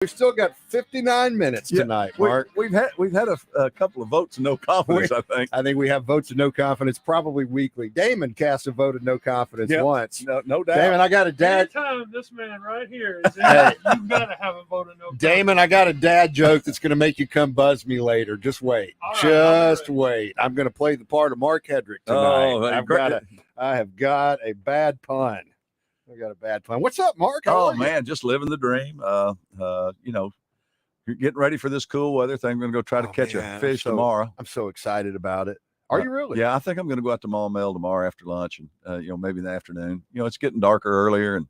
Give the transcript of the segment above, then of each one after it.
We've still got 59 minutes tonight, Mark. We've had a couple of votes of no confidence, I think. I think we have votes of no confidence probably weekly. Damon cast a vote of no confidence once. No doubt. Damon, I got a dad. Anytime this man right here is in it, you've got to have a vote of no confidence. Damon, I got a dad joke that's going to make you come buzz me later. Just wait. Just wait. I'm going to play the part of Mark Hedrick tonight. I have got a bad pun. What's up, Mark? Man, just living the dream. You're getting ready for this cool weather thing. I'm going to go try to catch a fish tomorrow. I'm so excited about it. Are you really? Yeah, I think I'm going to go out to Maumelle tomorrow after lunch and, maybe in the afternoon. It's getting darker earlier and,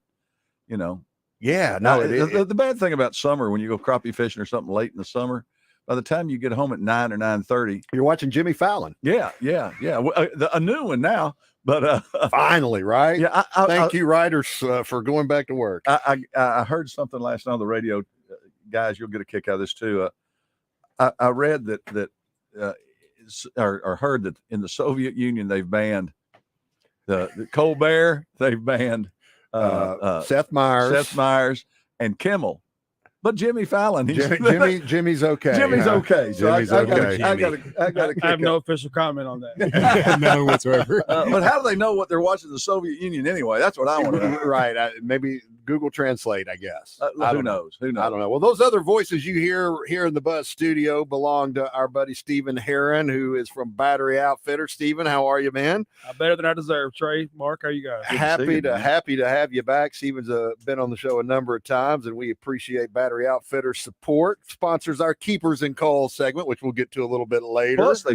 Yeah, no. The bad thing about summer, when you go crappie fishing or something late in the summer, by the time you get home at 9 or 9:30, you're watching Jimmy Fallon. Yeah. A new one now. But finally, right? Yeah. Thank you, writers, for going back to work. I heard something last night on the radio, guys. You'll get a kick out of this too. I read that or heard that in the Soviet Union they've banned the Colbert. They've banned Seth Meyers, and Kimmel. But Jimmy Fallon, Jimmy's okay. Jimmy's okay. So Jimmy's okay. I have no official comment on that. None whatsoever. But how do they know what they're watching the Soviet Union anyway? That's what I want to know. Right. Maybe Google Translate, I guess. Who knows? I don't know. Well, those other voices you hear here in the Buzz studio belong to our buddy Stephen Herron, who is from Battery Outfitter. Stephen, how are you, man? Better than I deserve. Trey, Mark, how are you guys? Happy to have you back. Stephen's been on the show a number of times, and we appreciate Battery Outfitter support. Sponsors our Keepers and Calls segment, which we'll get to a little bit later. Plus, they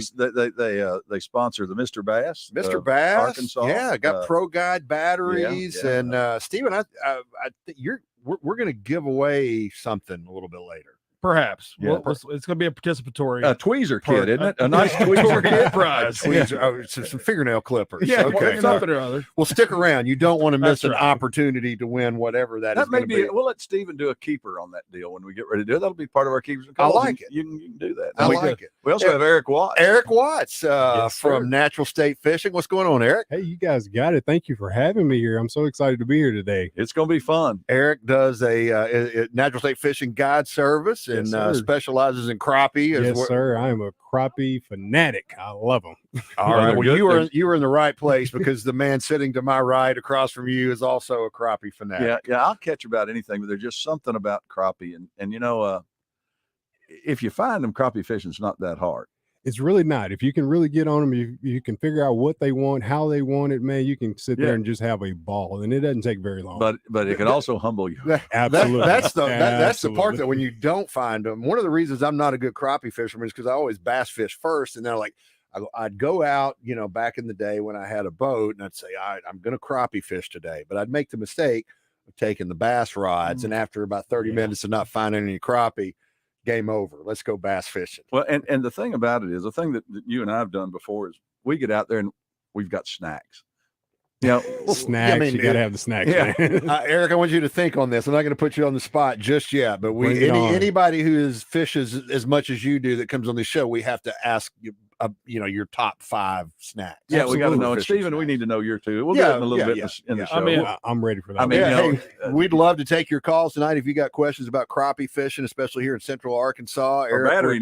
sponsor the Mr. Bass, Arkansas. Yeah, got Pro Guide batteries, and Stephen, I think we're going to give away something a little bit later. Perhaps. Yeah. It's going to be a participatory tweezer kit, isn't it? A nice tweezer kit prize. Some fingernail clippers. Yeah, okay. Something or other. Well, stick around. You don't want to miss an opportunity to win whatever that is. May be. We'll let Stephen do a keeper on that deal when we get ready to do it. That'll be part of our keepers and calls. I like it. You can do that. I like it. We also have Eric Watts. Eric Watts from Natural State Fishing. What's going on, Eric? Hey, you guys got it. Thank you for having me here. I'm so excited to be here today. It's going to be fun. Eric does a Natural State Fishing guide service and specializes in crappie. Yes, sir. I am a crappie fanatic. I love them. All right. Well, you were in the right place because the man sitting to my right across from you is also a crappie fanatic. Yeah. I'll catch about anything, but there's just something about crappie, and if you find them, crappie fishing's not that hard. It's really not. If you can really get on them, you can figure out what they want, how they want it, man, you can sit there and just have a ball, and it doesn't take very long. But it can also humble you. Absolutely. That's the part that when you don't find them, one of the reasons I'm not a good crappie fisherman is because I always bass fish first, and they're like, I'd go out, back in the day when I had a boat, and I'd say, all right, I'm going to crappie fish today, but I'd make the mistake of taking the bass rods, and after about 30 minutes of not finding any crappie, game over. Let's go bass fishing. Well, and the thing about it is, the thing that you and I have done before is we get out there and we've got snacks. Snacks. You got to have the snacks. Yeah. Eric, I want you to think on this. I'm not going to put you on the spot just yet, but anybody who fishes as much as you do that comes on the show, we have to ask you, your top 5 snacks. Yeah, Absolutely. We got to know. Stephen, we need to know your too. We'll get it in a little bit in the show. I mean, I'm ready for that. We'd love to take your calls tonight if you got questions about crappie fishing, especially here in Central Arkansas. Or battery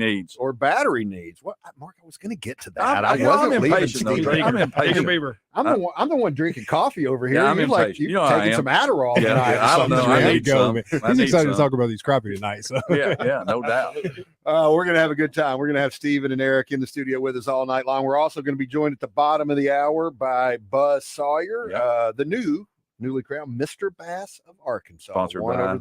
needs. What, Mark? I was going to get to that. I'm impatient. I'm impatient. I'm the one drinking coffee over here. Yeah, I'm impatient. You're taking some Adderall tonight. I don't know. I need go, man. He's excited to talk about these crappie tonight. So yeah, no doubt. We're going to have a good time. We're going to have Stephen and Eric in the studio with us all night long. We're also going to be joined at the bottom of the hour by Buzz Sawyer, the newly crowned Mr. Bass of Arkansas. Sponsored by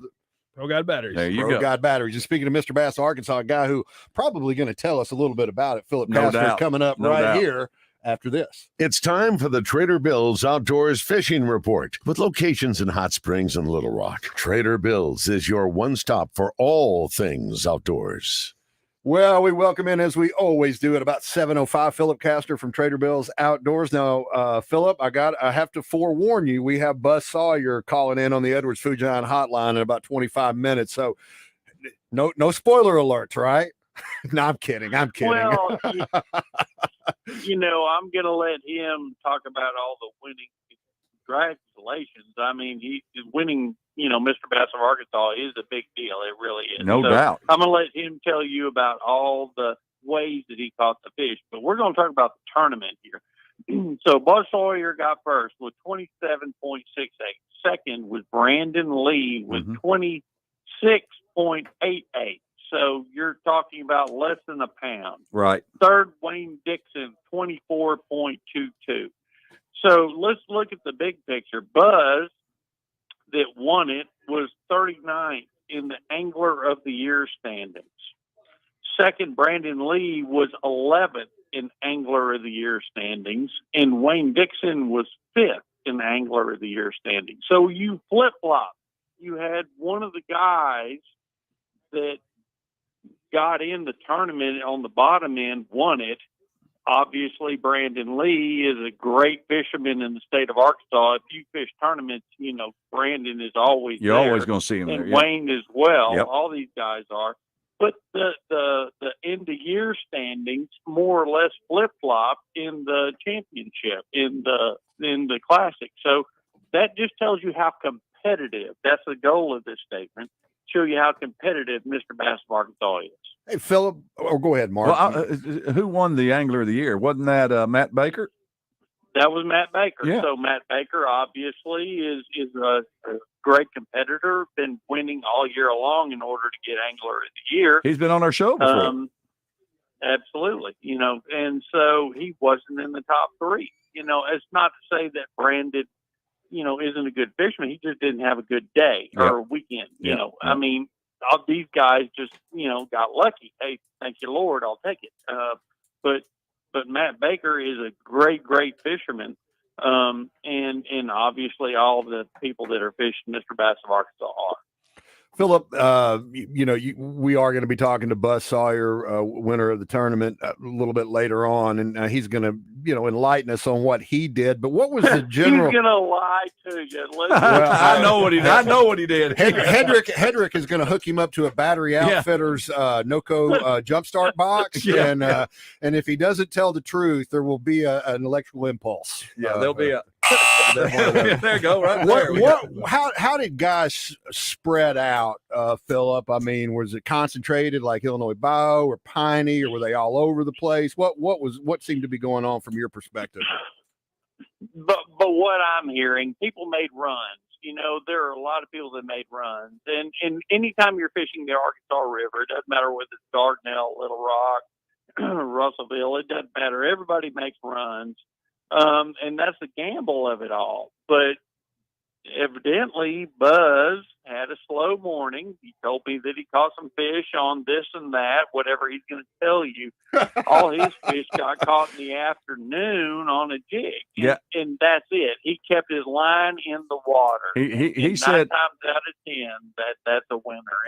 Pro Guide Batteries. There you go. Pro Guide Batteries. And speaking of Mr. Bass of Arkansas, a guy who probably going to tell us a little bit about it, Philip Casper, is coming up here after this. It's time for the Trader Bill's Outdoors Fishing Report. With locations in Hot Springs and Little Rock, Trader Bill's is your one-stop for all things outdoors. Well, we welcome in, as we always do, at about 7:05, Philip Castor from Trader Bill's Outdoors. Now, Philip, I have to forewarn you, we have Buzz Sawyer calling in on the Edwards Food Giant hotline in about 25 minutes. So no spoiler alerts, right? No, I'm kidding. Well, I'm going to let him talk about all the winning congratulations. I mean, he's winning, Mr. Bass of Arkansas is a big deal. It really is. No doubt. I'm going to let him tell you about all the ways that he caught the fish, but we're going to talk about the tournament here. So Buzz Sawyer got first with 27.68. Second was Brandon Lee with 26.88. So you're talking about less than a pound. Right. Third, Wayne Dixon, 24.22. So let's look at the big picture. Buzz, that won it, was 39th in the Angler of the Year standings. Second, Brandon Lee was 11th in Angler of the Year standings, and Wayne Dixon was 5th in the Angler of the Year standings. So you flip-flop. You had one of the guys that got in the tournament on the bottom end won it. Obviously, Brandon Lee is a great fisherman in the state of Arkansas. If you fish tournaments, Brandon is always You're there. always going to see him there. And Wayne as well. Yep. All these guys are. But the end of year standings more or less flip flop in the championship, in the classic. So that just tells you how competitive. That's the goal of this statement. Show you how competitive Mr. Bass of Arkansas is. Hey, Philip, or go ahead, Mark. Well, who won the Angler of the Year? Wasn't that Matt Baker? That was Matt Baker. Yeah. So Matt Baker obviously is a great competitor, been winning all year long in order to get Angler of the Year. He's been on our show before. Absolutely. And so he wasn't in the top three. It's not to say that Brandon, isn't a good fisherman. He just didn't have a good day or weekend. I mean, all these guys just, got lucky. Hey, thank you, Lord, I'll take it. But Matt Baker is a great, great fisherman. And obviously all the people that are fishing Mr. Bass of Arkansas are. Philip, we are going to be talking to Buzz Sawyer, winner of the tournament, a little bit later on, and he's going to, enlighten us on what he did. But what was the general? He's going to lie to you. Well, I know what he did. Hedrick is going to hook him up to a Battery Outfitters NOCO jumpstart box, and if he doesn't tell the truth, there will be an electrical impulse. Yeah, there'll be a. There you go, right there. How did guys spread out, Philip? I mean, was it concentrated like Illinois Bow or Piney, or were they all over the place? What seemed to be going on from your perspective? But what I'm hearing, people made runs. There are a lot of people that made runs, and anytime you're fishing the Arkansas River, it doesn't matter whether it's Dardanelle, Little Rock, Russellville, it doesn't matter. Everybody makes runs. And that's the gamble of it all. But evidently, Buzz had a slow morning. He told me that he caught some fish on this and that, whatever he's going to tell you. All his fish got caught in the afternoon on a jig. And that's it. He kept his line in the water. He said 9 times out of 10 that's a winner.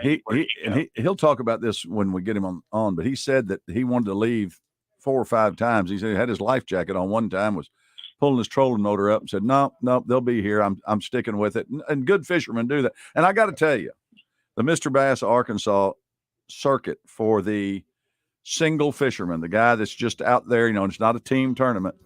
He'll talk about this when we get him on, but he said that he wanted to leave 4 or 5 times. He said he had his life jacket on one time, was pulling his trolling motor up and said, no, they'll be here. I'm sticking with it. And good fishermen do that. And I got to tell you, the Mr. Bass Arkansas circuit for the single fisherman, the guy that's just out there, it's not a team tournament.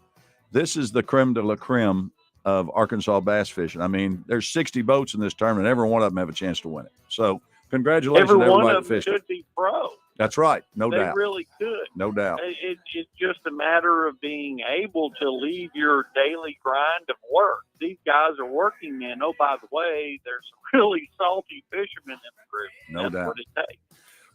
This is the creme de la creme of Arkansas bass fishing. I mean, there's 60 boats in this tournament. Every one of them have a chance to win it. So congratulations to everybody that fished. Every one of them should be pro. That's right. No doubt. They really could. No doubt. It's just a matter of being able to leave your daily grind of work. These guys are working men. Oh, by the way, there's some really salty fishermen in the group. No doubt. What it takes.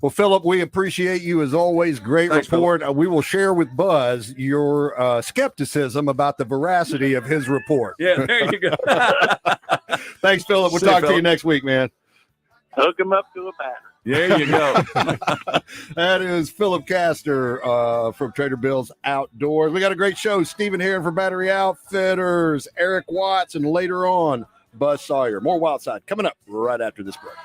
Well, Philip, we appreciate you as always. Great Thanks, report. We will share with Buzz your skepticism about the veracity of his report. Yeah, there you go. Thanks, Philip. We'll talk to you next week, man. Hook him up to a batter. There you go. That is Philip Castor from Trader Bill's Outdoors. We got a great show. Stephen Heron from Battery Outfitters, Eric Watts, and later on, Buzz Sawyer. More Wildside coming up right after this break.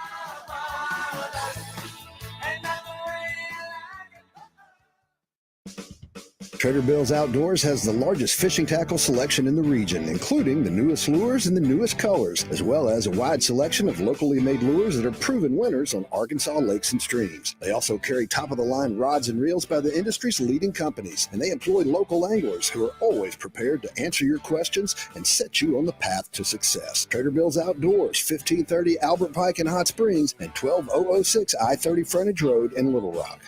Trader Bill's Outdoors has the largest fishing tackle selection in the region, including the newest lures and the newest colors, as well as a wide selection of locally made lures that are proven winners on Arkansas lakes and streams. They also carry top-of-the-line rods and reels by the industry's leading companies, and they employ local anglers who are always prepared to answer your questions and set you on the path to success. Trader Bill's Outdoors, 1530 Albert Pike in Hot Springs and 12006 I-30 Frontage Road in Little Rock.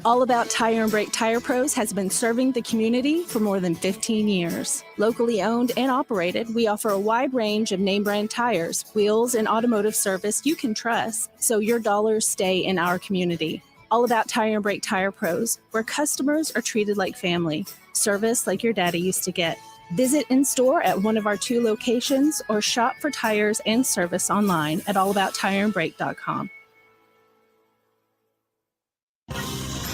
All About Tire and Brake Tire Pros has been serving the community for more than 15 years. Locally owned and operated, we offer a wide range of name brand tires, wheels, and automotive service you can trust, so your dollars stay in our community. All About Tire and Brake Tire Pros, where customers are treated like family, service like your daddy used to get. Visit in store at one of our 2 locations or shop for tires and service online at allabouttireandbrake.com.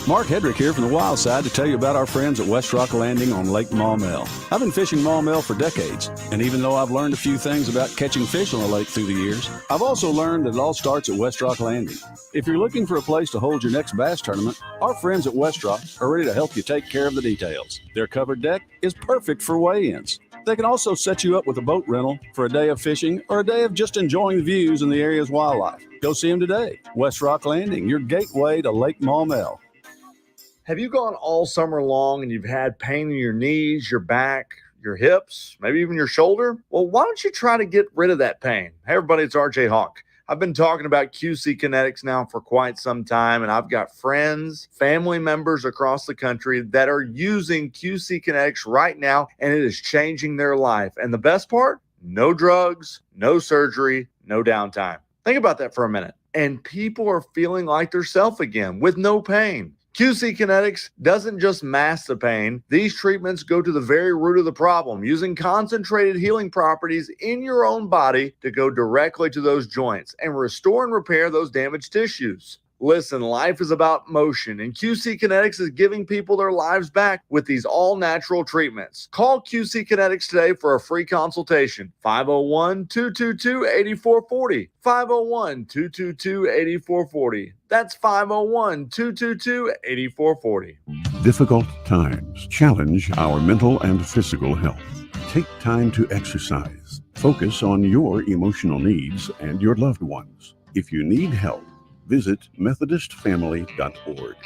Mark Hedrick here from the Wild Side to tell you about our friends at West Rock Landing on Lake Maumelle. I've been fishing Maumelle for decades, and even though I've learned a few things about catching fish on the lake through the years, I've also learned that it all starts at West Rock Landing. If you're looking for a place to hold your next bass tournament, our friends at West Rock are ready to help you take care of the details. Their covered deck is perfect for weigh-ins. They can also set you up with a boat rental for a day of fishing or a day of just enjoying the views and the area's wildlife. Go see them today. West Rock Landing, your gateway to Lake Maumelle. Have you gone all summer long and you've had pain in your knees, your back, your hips, maybe even your shoulder? Well, why don't you try to get rid of that pain? Hey, everybody, it's RJ Hawk. I've been talking about QC Kinetics now for quite some time, and I've got friends, family members across the country that are using QC Kinetics right now, and it is changing their life. And the best part? No drugs, no surgery, no downtime. Think about that for a minute. And people are feeling like they're self again with no pain. QC Kinetics doesn't just mask the pain. These treatments go to the very root of the problem, using concentrated healing properties in your own body to go directly to those joints and restore and repair those damaged tissues. Listen, life is about motion, and QC Kinetics is giving people their lives back with these all-natural treatments. Call QC Kinetics today for a free consultation. 501-222-8440. 501-222-8440. That's 501-222-8440. Difficult times challenge our mental and physical health. Take time to exercise. Focus on your emotional needs and your loved ones. If you need help, visit MethodistFamily.org.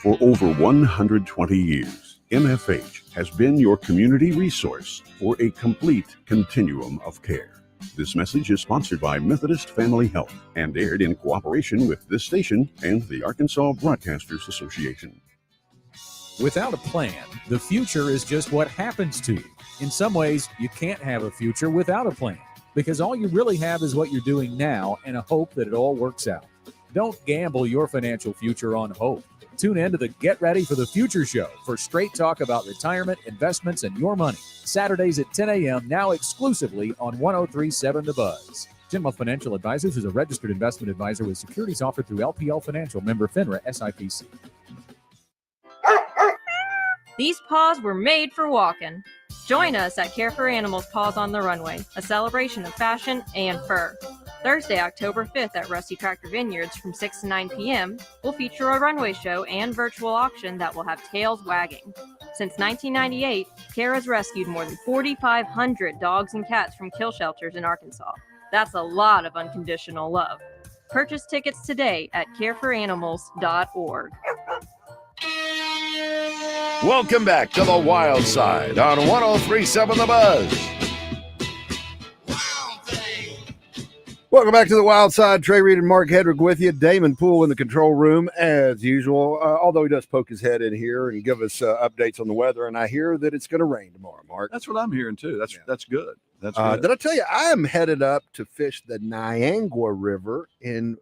For over 120 years, MFH has been your community resource for a complete continuum of care. This message is sponsored by Methodist Family Health and aired in cooperation with this station and the Arkansas Broadcasters Association. Without a plan, the future is just what happens to you. In some ways, you can't have a future without a plan, because all you really have is what you're doing now and a hope that it all works out. Don't gamble your financial future on hope. Tune in to the Get Ready for the Future show for straight talk about retirement, investments, and your money. Saturdays at 10 a.m., now exclusively on 103.7 The Buzz. Genworth Financial Advisors is a registered investment advisor with securities offered through LPL Financial, member FINRA SIPC. These paws were made for walking. Join us at Care for Animals Paws on the Runway, a celebration of fashion and fur. Thursday, October 5th at Rusty Tractor Vineyards from 6 to 9 p.m. will feature a runway show and virtual auction that will have tails wagging. Since 1998, Care has rescued more than 4,500 dogs and cats from kill shelters in Arkansas. That's a lot of unconditional love. Purchase tickets today at careforanimals.org. Welcome back to the Wild Side on 103.7 The Buzz. Welcome back to the Wild Side. Trey Reid and Mark Hedrick with you. Damon Poole in the control room as usual, although he does poke his head in here and give us updates on the weather. And I hear that it's going to rain tomorrow, Mark. That's what I'm hearing too. That's good. That's good. Did I tell you I am headed up to fish the Niangua River in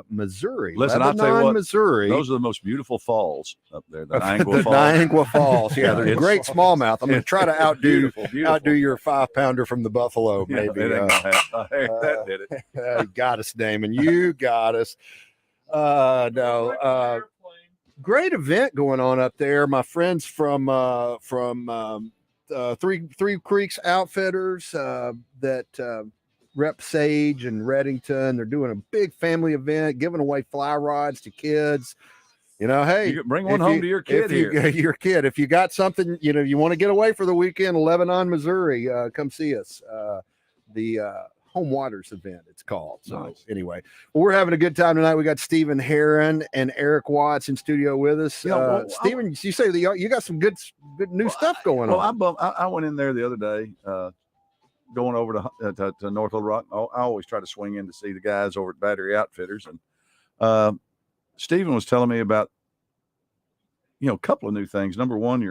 Missouri? Listen, I'll tell you what, Missouri. Those are the most beautiful falls up there. The Niangua the Falls. Niangua Falls. Yeah, they're great smallmouth. I'm going to try to outdo your 5-pounder from the Buffalo. Maybe that did it. You got us, Damon. You got us. Great event going on up there. My friends from Three Creeks Outfitters that rep Sage and Reddington. They're doing a big family event, giving away fly rods to kids. Hey, you bring one home to your kid Your kid, if you got something, you want to get away for the weekend, Lebanon, Missouri, come see us. The Home Waters event, it's called. So anyway, we're having a good time tonight. We got Stephen Herron and Eric Watts in studio with us. Stephen, you say that you got some good new stuff going on. I went in there the other day, going over to North Little Rock. I always try to swing in to see the guys over at Battery Outfitters, and Stephen was telling me about a couple of new things. Number one,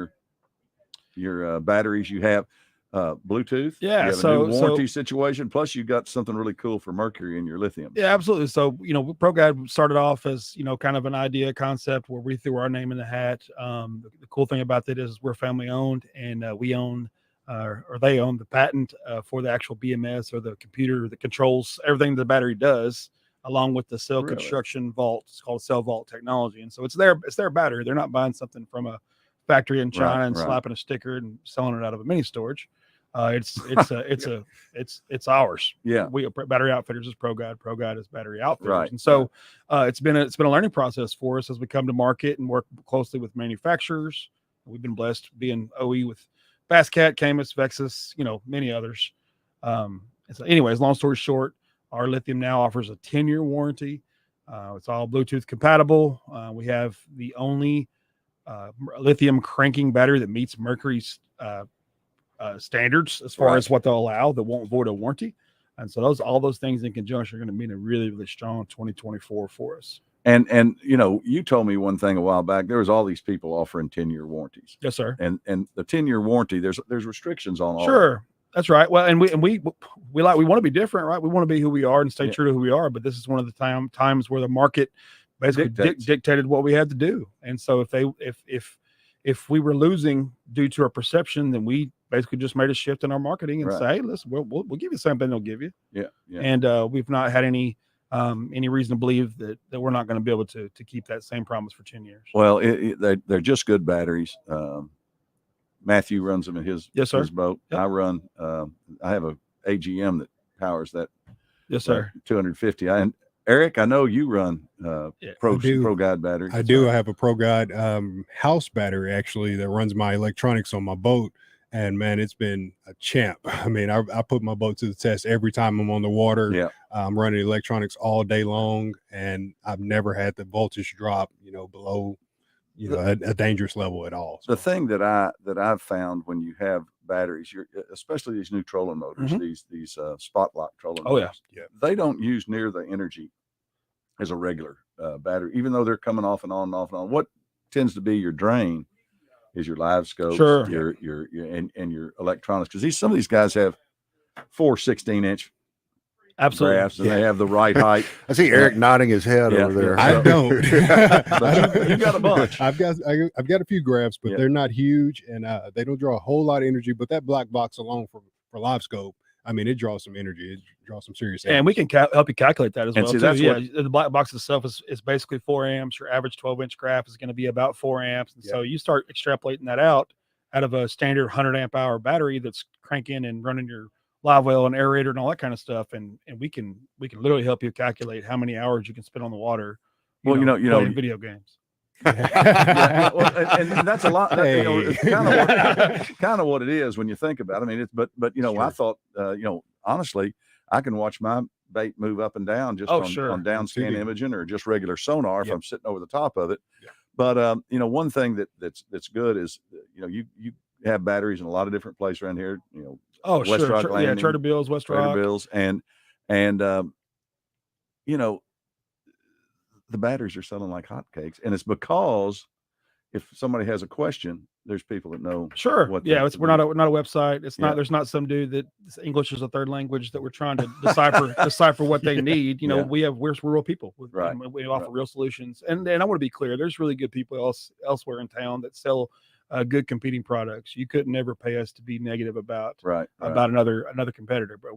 your batteries you have. Bluetooth. Yeah. You have a new warranty situation. Plus, you got something really cool for mercury in your lithium. Yeah, absolutely. So, ProGuide started off as, kind of an idea concept where we threw our name in the hat. The cool thing about that is we're family owned, and we own, or they own the patent for the actual BMS or the computer that controls everything the battery does, along with the cell construction vault. It's called cell vault technology. And so it's their battery. They're not buying something from a factory in China and slapping a sticker and selling it out of a mini storage. It's ours. Yeah. We Battery Outfitters is ProGuide. ProGuide is Battery Outfitters. Right. And so it's been a learning process for us as we come to market and work closely with manufacturers. We've been blessed being OE with Basscat, Camus, Vexus, many others. So anyways, long story short, our lithium now offers a 10-year warranty. It's all Bluetooth compatible. We have the only lithium cranking battery that meets Mercury's standards as far as what they'll allow that won't void a warranty. And so all those things in conjunction are going to mean a really, really strong 2024 for us. And you told me one thing a while back. There was all these people offering 10-year warranties. Yes, sir. And the 10-year warranty, there's restrictions on all. Sure. That's right. Well, and we want to be different, right? We want to be who we are and stay true to who we are. But this is one of the times where the market basically dictated what we had to do. And so if we were losing due to our perception, then we basically just made a shift in our marketing and say, hey, listen, we'll give you something they'll give you. Yeah. And we've not had any reason to believe that we're not going to be able to keep that same promise for 10 years. Well, they're just good batteries. Matthew runs them in his boat. Yep. I have a AGM that powers that. Yes, sir. 250. And Eric, I know you run ProGuide batteries. I do. I have a ProGuide house battery actually that runs my electronics on my boat. And man, it's been a champ. I mean, I put my boat to the test every time I'm on the water. Yeah. I'm running electronics all day long, and I've never had the voltage drop, below, a dangerous level at all. So. The thing that I've found when you have batteries, especially these new trolling motors, these spot lock trolling motors, they don't use near the energy as a regular battery, even though they're coming off and on and off and on. What tends to be your drain is your live scopes, your electronics, because some of these guys have 4 16-inch absolutely graphs, and they have the right height. I see Eric nodding his head over there. I don't. But you got a bunch. I've got a few graphs, but they're not huge, and they don't draw a whole lot of energy. But that black box alone for live scope, I mean, it draws some energy. It draws some serious energy. And we can help you calculate that as well. See, the black box itself is basically 4 amps. Your average 12-inch graph is going to be about 4 amps. And so you start extrapolating that out of a standard 100 amp hour battery that's cranking and running your live well and aerator and all that kind of stuff. And we can literally help you calculate how many hours you can spend on the water. Playing video games. And that's a lot. It's kind of what it is when you think about it. I mean, I thought, honestly, I can watch my bait move up and down just on down scan imaging or just regular sonar if I'm sitting over the top of it. Yeah. But one thing that's good is you have batteries in a lot of different places around here. West Rock Landing, Trader Bill's, West Rock, Trader Bill's, and the batteries are selling like hotcakes, and it's because if somebody has a question, there's people that know. Sure. We're not a website. It's not. There's not some dude that English is a third language that we're trying to decipher what they need. We're real people. We offer real solutions, and I want to be clear. There's really good people elsewhere in town that sell good competing products. You couldn't ever pay us to be negative about another competitor. But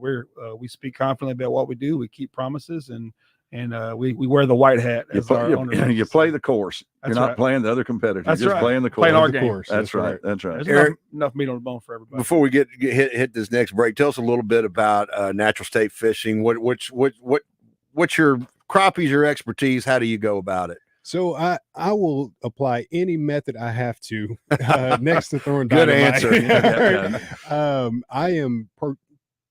we speak confidently about what we do. We keep promises and we wear the white hat as our owner. You play the course. You're not playing the other competitors. That's You're just playing the course. Playing our game. That's right. There's Eric, enough meat on the bone for everybody. Before we hit this next break, tell us a little bit about natural state fishing. What's your crappies, your expertise? How do you go about it? So I will apply any method I have to next to throwing Good dynamite. answer. I am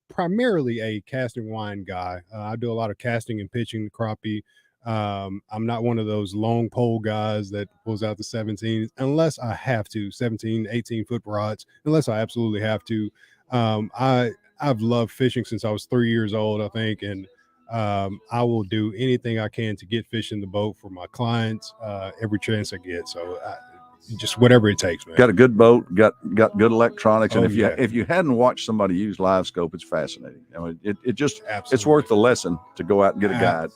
primarily a casting wine guy. I do a lot of casting and pitching crappie. I'm not one of those long pole guys that pulls out the 17 unless I have to, 17, 18-foot rods, unless I absolutely have to. I've loved fishing since I was 3 years old, I think, and I will do anything I can to get fish in the boat for my clients every chance I get. So just whatever it takes, man. Got a good boat, got good electronics, and Oh, if you hadn't watched somebody use live scope, it's fascinating. You know, it just Absolutely. it's worth the lesson to go out and get a guide.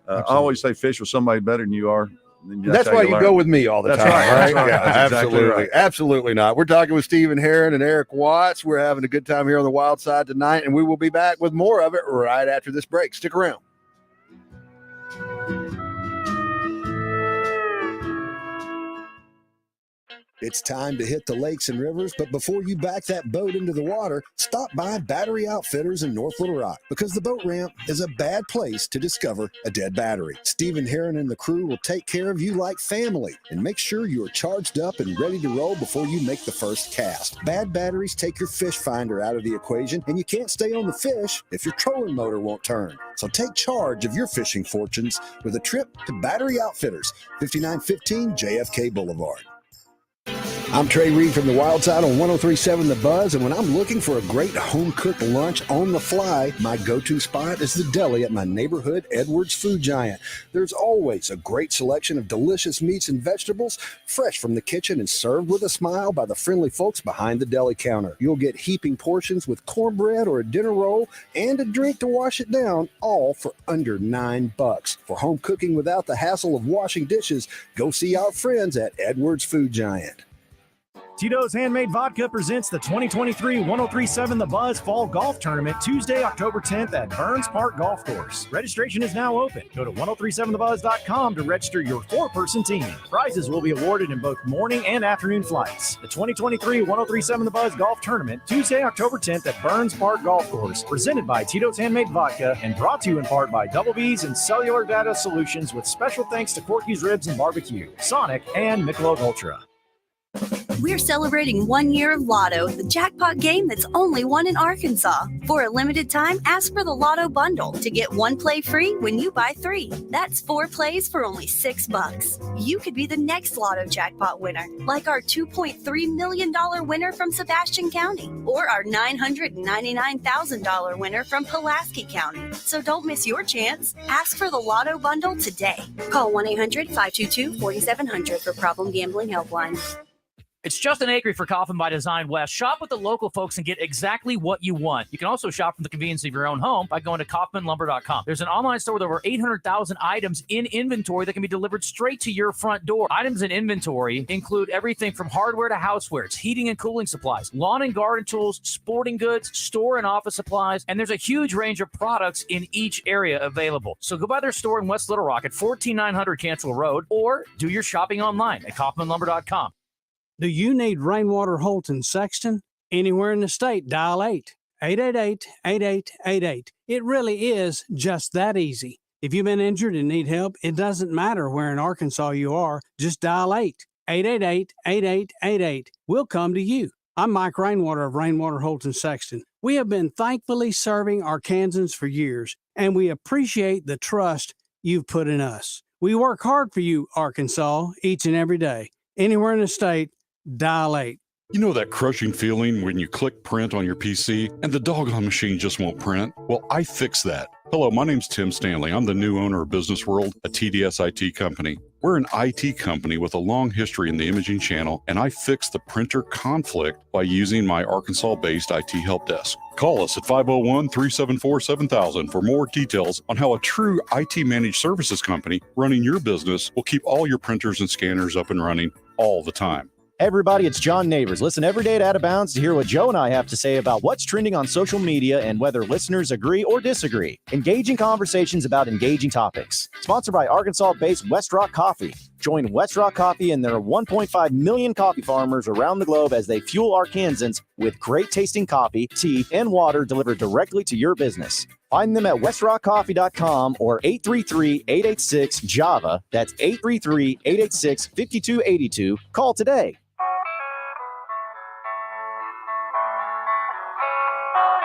I Absolutely. always say fish with somebody better than you are. That's why you learn. go with me all the That's time, right, right? that's right. Yeah, That's exactly absolutely. right. Absolutely not. We're talking with Stephen Herron and Eric Watts. We're having a good time here on the Wild Side tonight, and we will be back with more of it right after this break. Stick around. It's time to hit the lakes and rivers, but before you back that boat into the water, stop by Battery Outfitters in North Little Rock, because the boat ramp is a bad place to discover a dead battery. Stephen Herron and the crew will take care of you like family and make sure you are charged up and ready to roll before you make the first cast. Bad batteries take your fish finder out of the equation, and you can't stay on the fish if your trolling motor won't turn. So take charge of your fishing fortunes with a trip to Battery Outfitters, 5915 JFK Boulevard. I'm Trey Reid from the Wild Side on 103.7 The Buzz, and when I'm looking for a great home-cooked lunch on the fly, my go-to spot is the deli at my neighborhood Edwards Food Giant. There's always a great selection of delicious meats and vegetables, fresh from the kitchen and served with a smile by the friendly folks behind the deli counter. You'll get heaping portions with cornbread or a dinner roll and a drink to wash it down, all for under $9. For home cooking without the hassle of washing dishes, go see our friends at Edwards Food Giant. Tito's Handmade Vodka presents the 2023 1037 The Buzz Fall Golf Tournament Tuesday, October 10th at Burns Park Golf Course. Registration is now open. Go to 1037thebuzz.com to register your 4-person team. Prizes will be awarded in both morning and afternoon flights. The 2023 1037 The Buzz Golf Tournament Tuesday, October 10th at Burns Park Golf Course. Presented by Tito's Handmade Vodka and brought to you in part by Double B's and Cellular Data Solutions, with special thanks to Corky's Ribs and Barbecue, Sonic, and Michelob Ultra. We're celebrating 1 year of Lotto, the jackpot game that's only won in Arkansas. For a limited time, ask for the Lotto Bundle to get 1 play free when you buy 3. That's 4 plays for only $6. You could be the next Lotto jackpot winner, like our $2.3 million winner from Sebastian County, or our $999,000 winner from Pulaski County. So don't miss your chance. Ask for the Lotto Bundle today. Call 1-800-522-4700 for Problem Gambling Helpline. It's Justin Acree for Coffin by Design West. Shop with the local folks and get exactly what you want. You can also shop from the convenience of your own home by going to kaufmanlumber.com. There's an online store with over 800,000 items in inventory that can be delivered straight to your front door. Items in inventory include everything from hardware to housewares, heating and cooling supplies, lawn and garden tools, sporting goods, store and office supplies, and there's a huge range of products in each area available. So go by their store in West Little Rock at 14900 Cancel Road, or do your shopping online at kaufmanlumber.com. Do you need rainwater Holton Sexton? Anywhere in the state, dial 888-8888. It really is just that easy. If you've been injured and need help, it doesn't matter where in Arkansas you are. Just dial 888-8888. We'll come to you. I'm Mike Rainwater of Rainwater Holton Sexton. We have been thankfully serving Arkansans for years, and we appreciate the trust you've put in us. We work hard for you, Arkansas, each and every day. Anywhere in the state, dial 8. You know that crushing feeling when you click print on your PC and the doggone machine just won't print? Well, I fix that. Hello, my name's Tim Stanley. I'm the new owner of Business World, a TDS IT company. We're an IT company with a long history in the imaging channel, and I fix the printer conflict by using my Arkansas-based IT help desk. Call us at 501-374-7000 for more details on how a true IT managed services company running your business will keep all your printers and scanners up and running all the time. Hey everybody, it's John Neighbors. Listen every day to Out of Bounds to hear what Joe and I have to say about what's trending on social media and whether listeners agree or disagree. Engaging conversations about engaging topics. Sponsored by Arkansas-based West Rock Coffee. Join West Rock Coffee and their 1.5 million coffee farmers around the globe as they fuel Arkansans with great tasting coffee, tea, and water delivered directly to your business. Find them at westrockcoffee.com or 833-886-JAVA. That's 833-886-5282. Call today.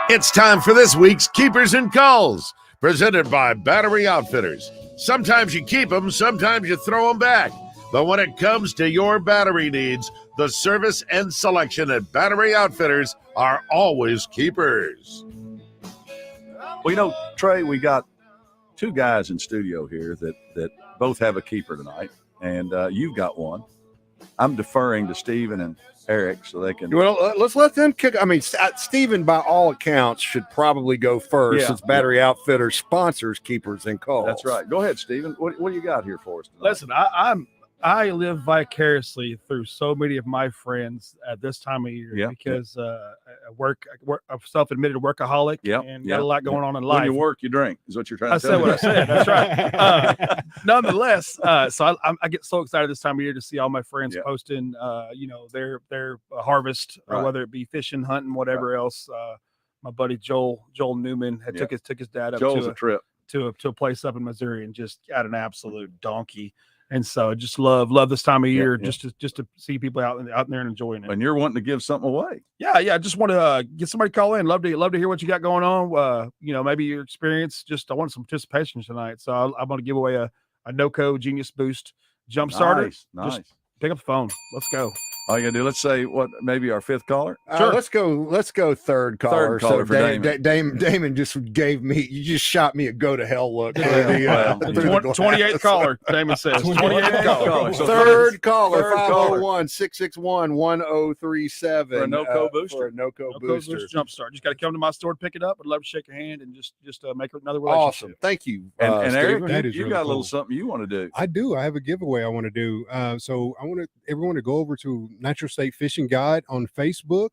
It's time for this week's Keepers and Calls, presented by Battery Outfitters. Sometimes you keep them, sometimes you throw them back. But when it comes to your battery needs, the service and selection at Battery Outfitters are always keepers. Well, Trey, we got two guys in studio here that both have a keeper tonight, and you've got one. I'm deferring to Steven and Eric so they can. Well, let's let them kick. I mean, Steven, by all accounts, should probably go first since Battery Outfitters sponsors Keepers and Calls. That's right. Go ahead, Steven. What do you got here for us tonight? Listen, I live vicariously through so many of my friends at this time of year because I work a self-admitted workaholic and got a lot going on in life. When you work, you drink, is what you're trying to say. I said what I said. That's right. Nonetheless, so I get so excited this time of year to see all my friends posting, their harvest, whether it be fishing, hunting, whatever else. My buddy Joel Newman had took his dad up Joel's a trip to a place up in Missouri and just got an absolute donkey. And so I just love this time of year just to see people out there and enjoying it. And you're wanting to give something away. Yeah. I just want to get somebody to call in. Love to hear what you got going on. Maybe your experience. I want some participation tonight. So I'm going to give away a NoCo Genius Boost jump starter. Nice. Just pick up the phone. Let's go. All you gotta do, let's say maybe our fifth caller. Sure. Let's go third caller. Third caller for Damon. Damon just gave me. You just shot me a go to hell look. 28th caller. Damon says 28th caller. Third caller. 501-661-1037 for a NoCo booster. For a NoCo booster jump start. Just got to come to my store to pick it up. I'd love to shake your hand and just make another relationship. Awesome. Thank you. And Eric, you got a little something you want to do. I do. I have a giveaway I want to do. So I want everyone to go over to Natural State Fishing Guide on Facebook,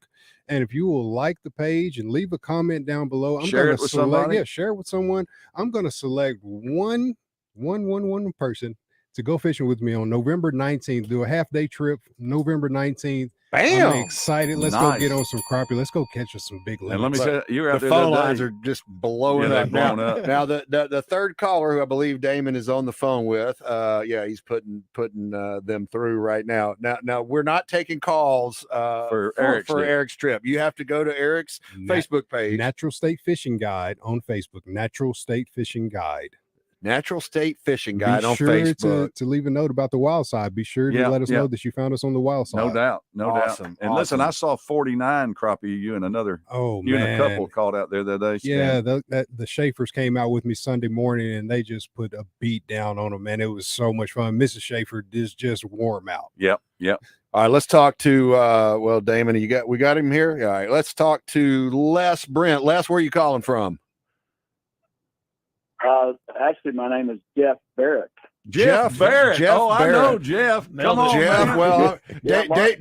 and if you will like the page and leave a comment down below, share it with somebody. Share it with someone. I'm going to select one person to go fishing with me on November 19th. Do a half-day trip, November 19th. Bam! I'm excited. Let's go get on some crappie. Let's go catch us some big limits. And let me say, you're out the there. Phone lines are just blowing up. Now the third caller, who I believe Damon is on the phone with, he's putting them through right now. Now we're not taking calls for Eric's trip. You have to go to Eric's Facebook page, Natural State Fishing Guide on Facebook. Natural State Fishing Guide. Natural State Fishing Guide on Facebook. Facebook. To leave a note about the wild side. Be sure to let us know that you found us on the wild side. No doubt. Awesome. And listen, I saw 49 crappie. You and a couple called out there the other day. Yeah, the Schaefers came out with me Sunday morning and they just put a beat down on them, man. It was so much fun. Mrs. Schaefer is just warm out. Yep. All right, let's talk to Damon. We got him here. All right, let's talk to Les Brent. Les, where are you calling from? Actually, my name is Jeff Barrett. Jeff Barrett. I know Jeff. Come on, Jeff. man. Well,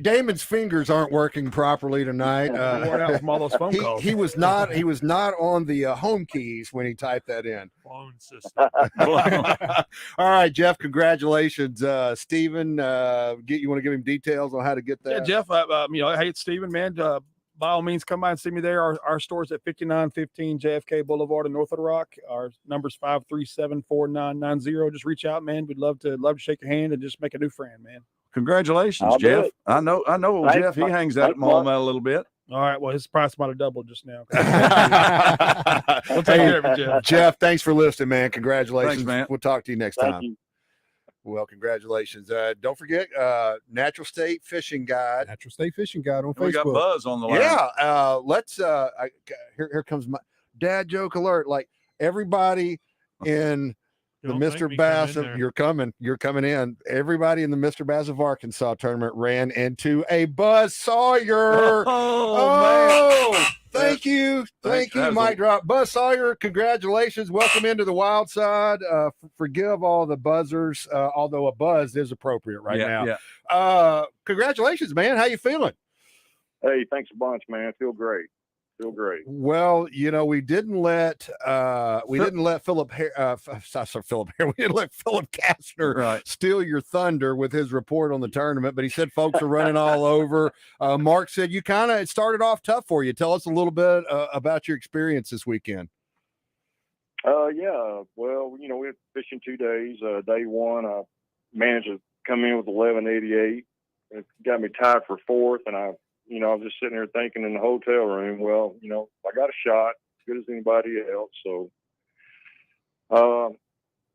Damon's fingers aren't working properly tonight. Worn out from all those phone calls. He was not on the home keys when he typed that in. Phone system. All right, Jeff. Congratulations, Steven. You want to give him details on how to get that? Yeah, Jeff. Hey, it's Steven, man. By all means, come by and see me there. Our store's at 5915 JFK Boulevard in North Little Rock. Our number's 537-4990. Just reach out, man. We'd love to shake your hand and just make a new friend, man. Congratulations, Jeff. I know Jeff. He hangs out at Maumelle a little bit. All right. Well, his price might have doubled just now. We'll take care of it, Jeff. Jeff, thanks for listening, man. Congratulations. Thanks, man. We'll talk to you next time. You. Well, congratulations. Don't forget, Natural State Fishing Guide. Natural State Fishing Guide on Facebook. We got Buzz on the line. Yeah. Let's here comes my dad joke alert. Like everybody in the Mr. Bass you're coming in. Everybody in the Mr. Bass of Arkansas tournament ran into a Buzz Sawyer. Man. Thank you, mic drop. Buzz Sawyer, congratulations. Welcome into the wild side. Forgive all the buzzers, although a buzz is appropriate right now. Yeah. Congratulations, man. How you feeling? Hey, thanks a bunch, man. Feel great. Well, we didn't let Philip Kastner steal your thunder with his report on the tournament, but he said folks are running all over. Mark said it started off tough for you. Tell us a little bit about your experience this weekend. Yeah. Well, we went fishing 2 days. Day one, I managed to come in with 1188. It got me tied for fourth, and I was just sitting there thinking in the hotel room, well, I got a shot, as good as anybody else. So,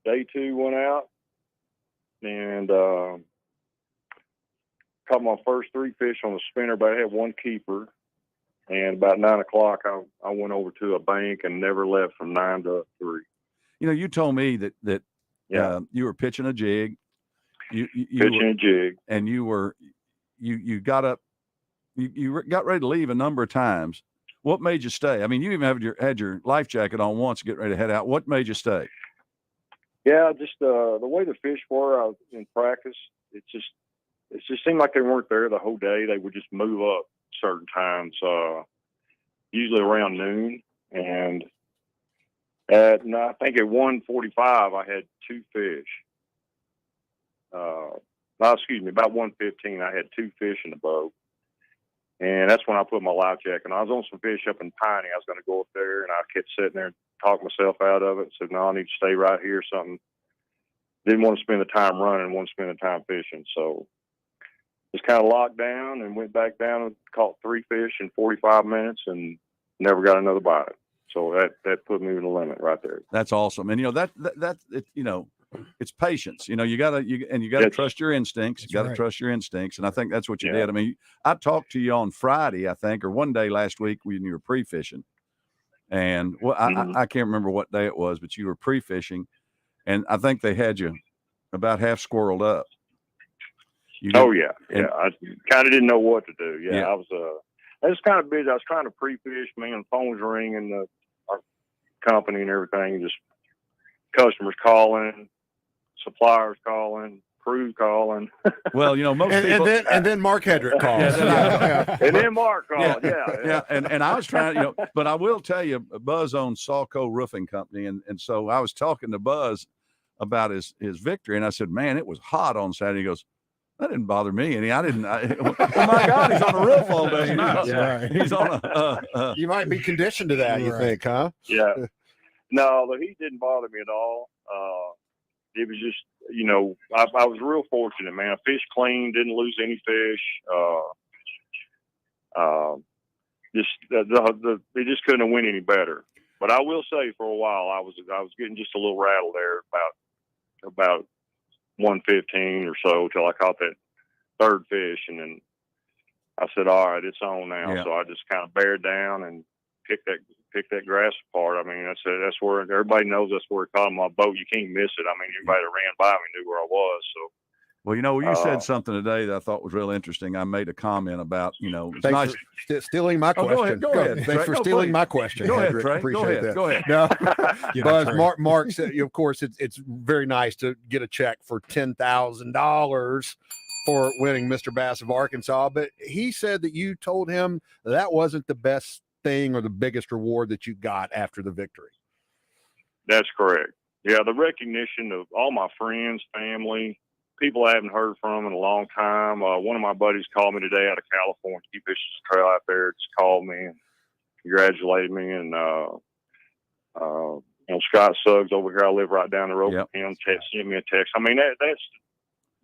day two went out and caught my first 3 fish on the spinner, but I had 1 keeper. And about 9 o'clock, I went over to a bank and never left from 9 to 3. You told me that you were pitching a jig. You pitching a jig, and you got up. You got ready to leave a number of times. What made you stay? I mean, you even had your life jacket on once to get ready to head out. What made you stay? Yeah, just the way the fish were. I was in practice. It just seemed like they weren't there the whole day. They would just move up certain times, usually around noon. And I think at 1:45, I had 2 fish. About 1:15, I had 2 fish in the boat. And that's when I put my life jacket on. I was on some fish up in Piney. I was going to go up there, and I kept sitting there and talking myself out of it. Said, no, I need to stay right here. Something. Didn't want to spend the time running, want to spend the time fishing. So just kind of locked down and went back down and caught 3 fish in 45 minutes and never got another bite. So that put me to the limit right there. That's awesome. And it's patience. You gotta trust your instincts. You gotta trust your instincts. And I think that's what you did. I mean, I talked to you on Friday, I think, or one day last week when you were pre-fishing. And I can't remember what day it was, but you were pre-fishing, and I think they had you about half squirreled up. I kind of didn't know what to do. I was kind of busy. I was trying to pre-fish, man, the phone was ringing, our company and everything, just customers calling, suppliers calling, crew calling. Well, most people. And then Mark Hedrick calls. And then Mark called. Yeah. And I was trying, but I will tell you, Buzz owns Sawco Roofing Company, and so I was talking to Buzz about his victory, and I said, man, it was hot on Saturday. He goes, that didn't bother me any. Oh my God, he's on a roof all day. He's on a. You might be conditioned to that. You think, huh? Yeah. No, the heat didn't bother me at all. It was just, I was real fortunate, man. I fished clean, didn't lose any fish. They just couldn't have went any better. But I will say, for a while, I was getting just a little rattled there about 1:15 or so till I caught that 3rd fish, and then I said, all right, it's on now. Yeah. So I just kind of bared down and picked that grass apart. I mean, that's where everybody knows that's where it caught on my boat. You can't miss it. I mean, everybody that ran by me knew where I was. So. Well, you said something today that I thought was real interesting. I made a comment about, it's Thanks nice. for stealing my question. Go ahead. Thanks for stealing my question. Go ahead, Hedrick. Trey. Appreciate that. Go ahead. No, Buzz, Mark said, of course, it's very nice to get a check for $10,000 for winning Mr. Bass of Arkansas. But he said that you told him that wasn't the best thing or the biggest reward that you got after the victory. That's correct. Yeah, the recognition of all my friends, family, people I haven't heard from in a long time. One of my buddies called me today out of California. He fishes the trail out there. Just called me and congratulated me. And Scott Suggs over here, I live right down the road from him. Sent me a text. I mean,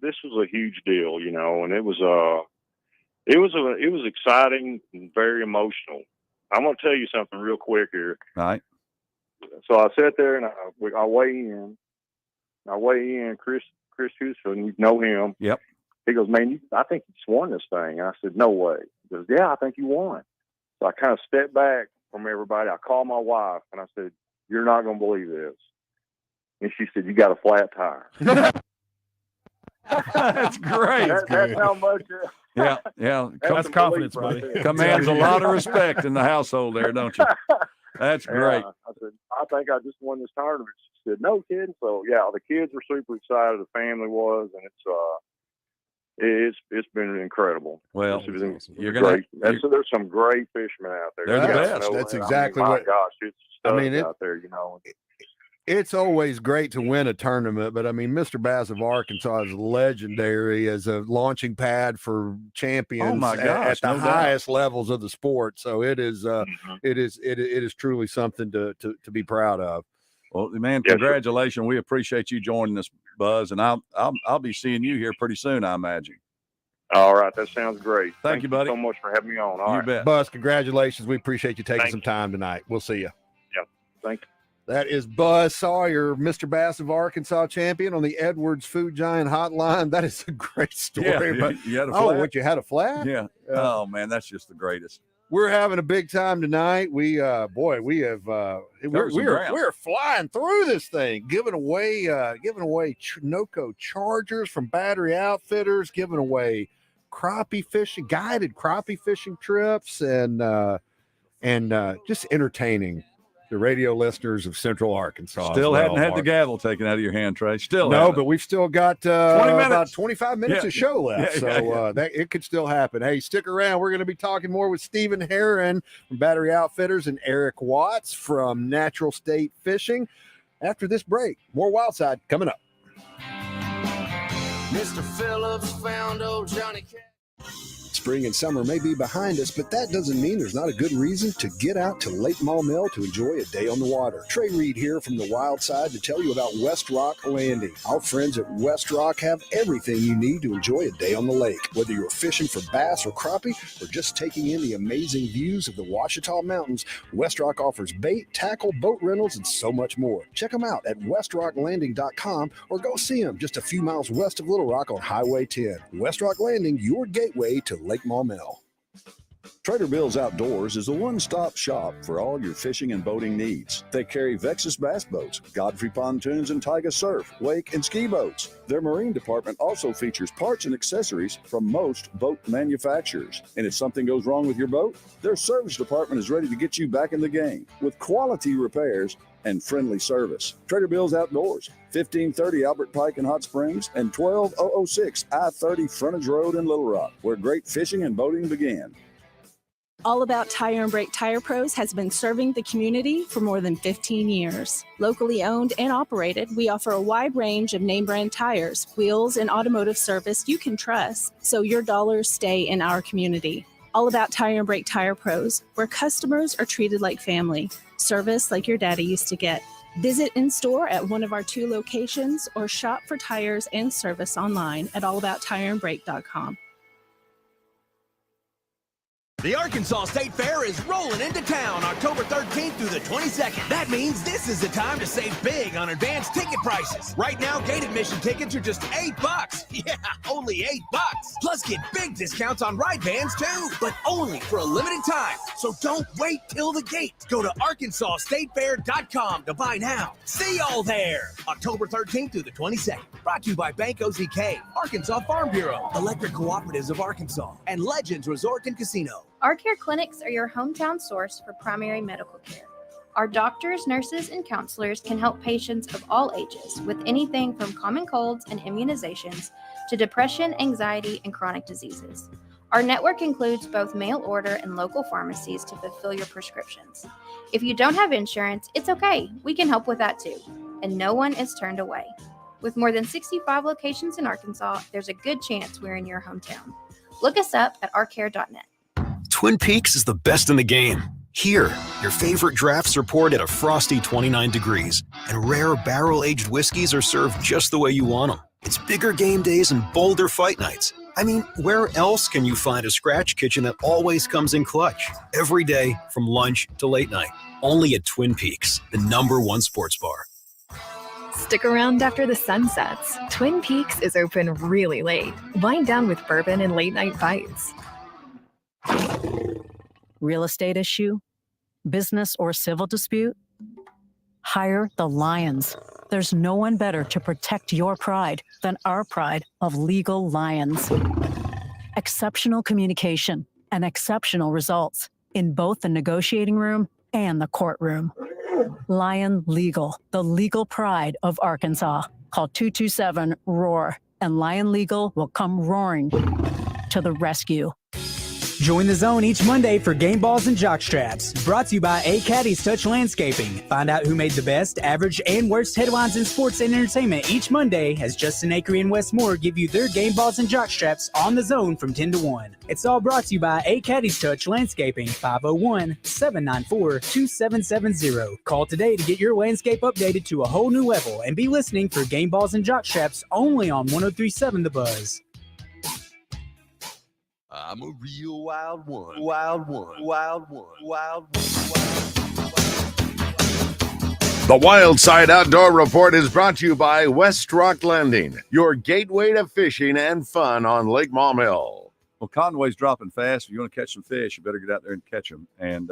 this was a huge deal, and it was exciting and very emotional. I'm going to tell you something real quick here. All right. So I sat there and I weigh in. Chris Houston, you know him. Yep. He goes, man, I think you just won this thing. I said, no way. He goes, yeah, I think you won. So I kind of stepped back from everybody. I called my wife and I said, you're not going to believe this. And she said, you got a flat tire. That's great. That's how much. Yeah. That's confidence, buddy. Commands a lot of respect in the household there, don't you? That's great. Yeah. I said, I think I just won this tournament. She said, no kidding. So yeah, the kids were super excited. The family was, and it's been incredible. Well, you're gonna. There's some great fishermen out there. They're the best. That's exactly my what. Gosh, it's out there. It's always great to win a tournament, but I mean, Mr. Bass of Arkansas is legendary as a launching pad for champions at the highest levels of the sport. So it is, it is truly something to be proud of. Well, man, Yes, sir. congratulations. We appreciate you joining us, Buzz, and I'll be seeing you here pretty soon, I imagine. All right, that sounds great. Thank you, buddy. So much for having me on. All You right. bet. Buzz, congratulations. We appreciate you taking Thank some time tonight. We'll see you. Yeah, thank you. That is Buzz Sawyer, Mr. Bass of Arkansas champion on the Edwards Food Giant hotline. That is a great story. Yeah, but, you had a oh, flat? what, you had a flat? Yeah. Oh, man, that's just the greatest. We're having a big time tonight. We have we're flying through this thing, giving away Noco Chargers from Battery Outfitters, giving away guided crappie fishing trips, and just entertaining the radio listeners of Central Arkansas. Still as well, hadn't had the Mark. gavel taken out of your hand, Trey. Still No, haven't. but we've still got 20 minutes. about 25 minutes Yeah. of show left. Yeah, So yeah. that it could still happen. Hey, stick around. We're going to be talking more with Stephen Herron from Battery Outfitters and Eric Watts from Natural State Fishing after this break. More Wildside coming up. Mr. Phillips found old Johnny Cash. Spring and summer may be behind us, but that doesn't mean there's not a good reason to get out to Lake Maumelle to enjoy a day on the water. Trey Reid here from the Wild Side to tell you about West Rock Landing. Our friends at West Rock have everything you need to enjoy a day on the lake. Whether you're fishing for bass or crappie or just taking in the amazing views of the Ouachita Mountains, West Rock offers bait, tackle, boat rentals, and so much more. Check them out at westrocklanding.com or go see them just a few miles west of Little Rock on Highway 10. West Rock Landing, your gateway to Lake Maumelle. Trader Bill's Outdoors is a one-stop shop for all your fishing and boating needs. They carry Vexus bass boats, Godfrey pontoons, and Taiga surf, wake, and ski boats. Their marine department also features parts and accessories from most boat manufacturers. And if something goes wrong with your boat, their service department is ready to get you back in the game with quality repairs and friendly service. Trader Bill's Outdoors, 1530 Albert Pike in Hot Springs and 12006 I-30 Frontage Road in Little Rock, where great fishing and boating began. All About Tire and Brake Tire Pros has been serving the community for more than 15 years. Locally owned and operated, we offer a wide range of name brand tires, wheels, and automotive service you can trust, so your dollars stay in our community. All About Tire and Brake Tire Pros, where customers are treated like family, service like your daddy used to get. Visit in store at one of our 2 locations or shop for tires and service online at allabouttireandbrake.com. The Arkansas State Fair is rolling into town October 13th through the 22nd. That means this is the time to save big on advanced ticket prices. Right now, gate admission tickets are just $8. Yeah, only $8. Plus, get big discounts on ride bands too, but only for a limited time. So don't wait till the gate. Go to ArkansasStateFair.com to buy now. See y'all there. October 13th through the 22nd. Brought to you by Bank OZK, Arkansas Farm Bureau, Electric Cooperatives of Arkansas, and Legends Resort and Casino. Our care clinics are your hometown source for primary medical care. Our doctors, nurses, and counselors can help patients of all ages with anything from common colds and immunizations to depression, anxiety, and chronic diseases. Our network includes both mail order and local pharmacies to fulfill your prescriptions. If you don't have insurance, it's okay. We can help with that too. And no one is turned away. With more than 65 locations in Arkansas, there's a good chance we're in your hometown. Look us up at ourcare.net. Twin Peaks is the best in the game. Here, your favorite drafts are poured at a frosty 29 degrees, and rare barrel-aged whiskeys are served just the way you want them. It's bigger game days and bolder fight nights. I mean, where else can you find a scratch kitchen that always comes in clutch? Every day, from lunch to late night. Only at Twin Peaks, the #1 sports bar. Stick around after the sun sets. Twin Peaks is open really late. Wind down with bourbon and late-night bites. Real estate issue, business or civil dispute? Hire the Lions. There's no one better to protect your pride than our pride of Legal Lions. Exceptional communication and exceptional results in both the negotiating room and the courtroom. Lion Legal, the legal pride of Arkansas. Call 227-ROAR, and Lion Legal will come roaring to the rescue. Join the zone each Monday for game balls and jock straps. Brought to you by A Caddy's Touch Landscaping. Find out who made the best, average, and worst headlines in sports and entertainment each Monday as Justin Acree and Wes Moore give you their game balls and jock straps on the zone from 10 to 1. It's all brought to you by A Caddy's Touch Landscaping, 501-794-2770. Call today to get your landscape updated to a whole new level and be listening for game balls and jock straps only on 103.7 The Buzz. I'm a real wild one. Wild one. Wild one. Wild one. The Wild Side Outdoor Report is brought to you by West Rock Landing, your gateway to fishing and fun on Lake Maumelle. Well, Conway's dropping fast. If you want to catch some fish, you better get out there and catch them. And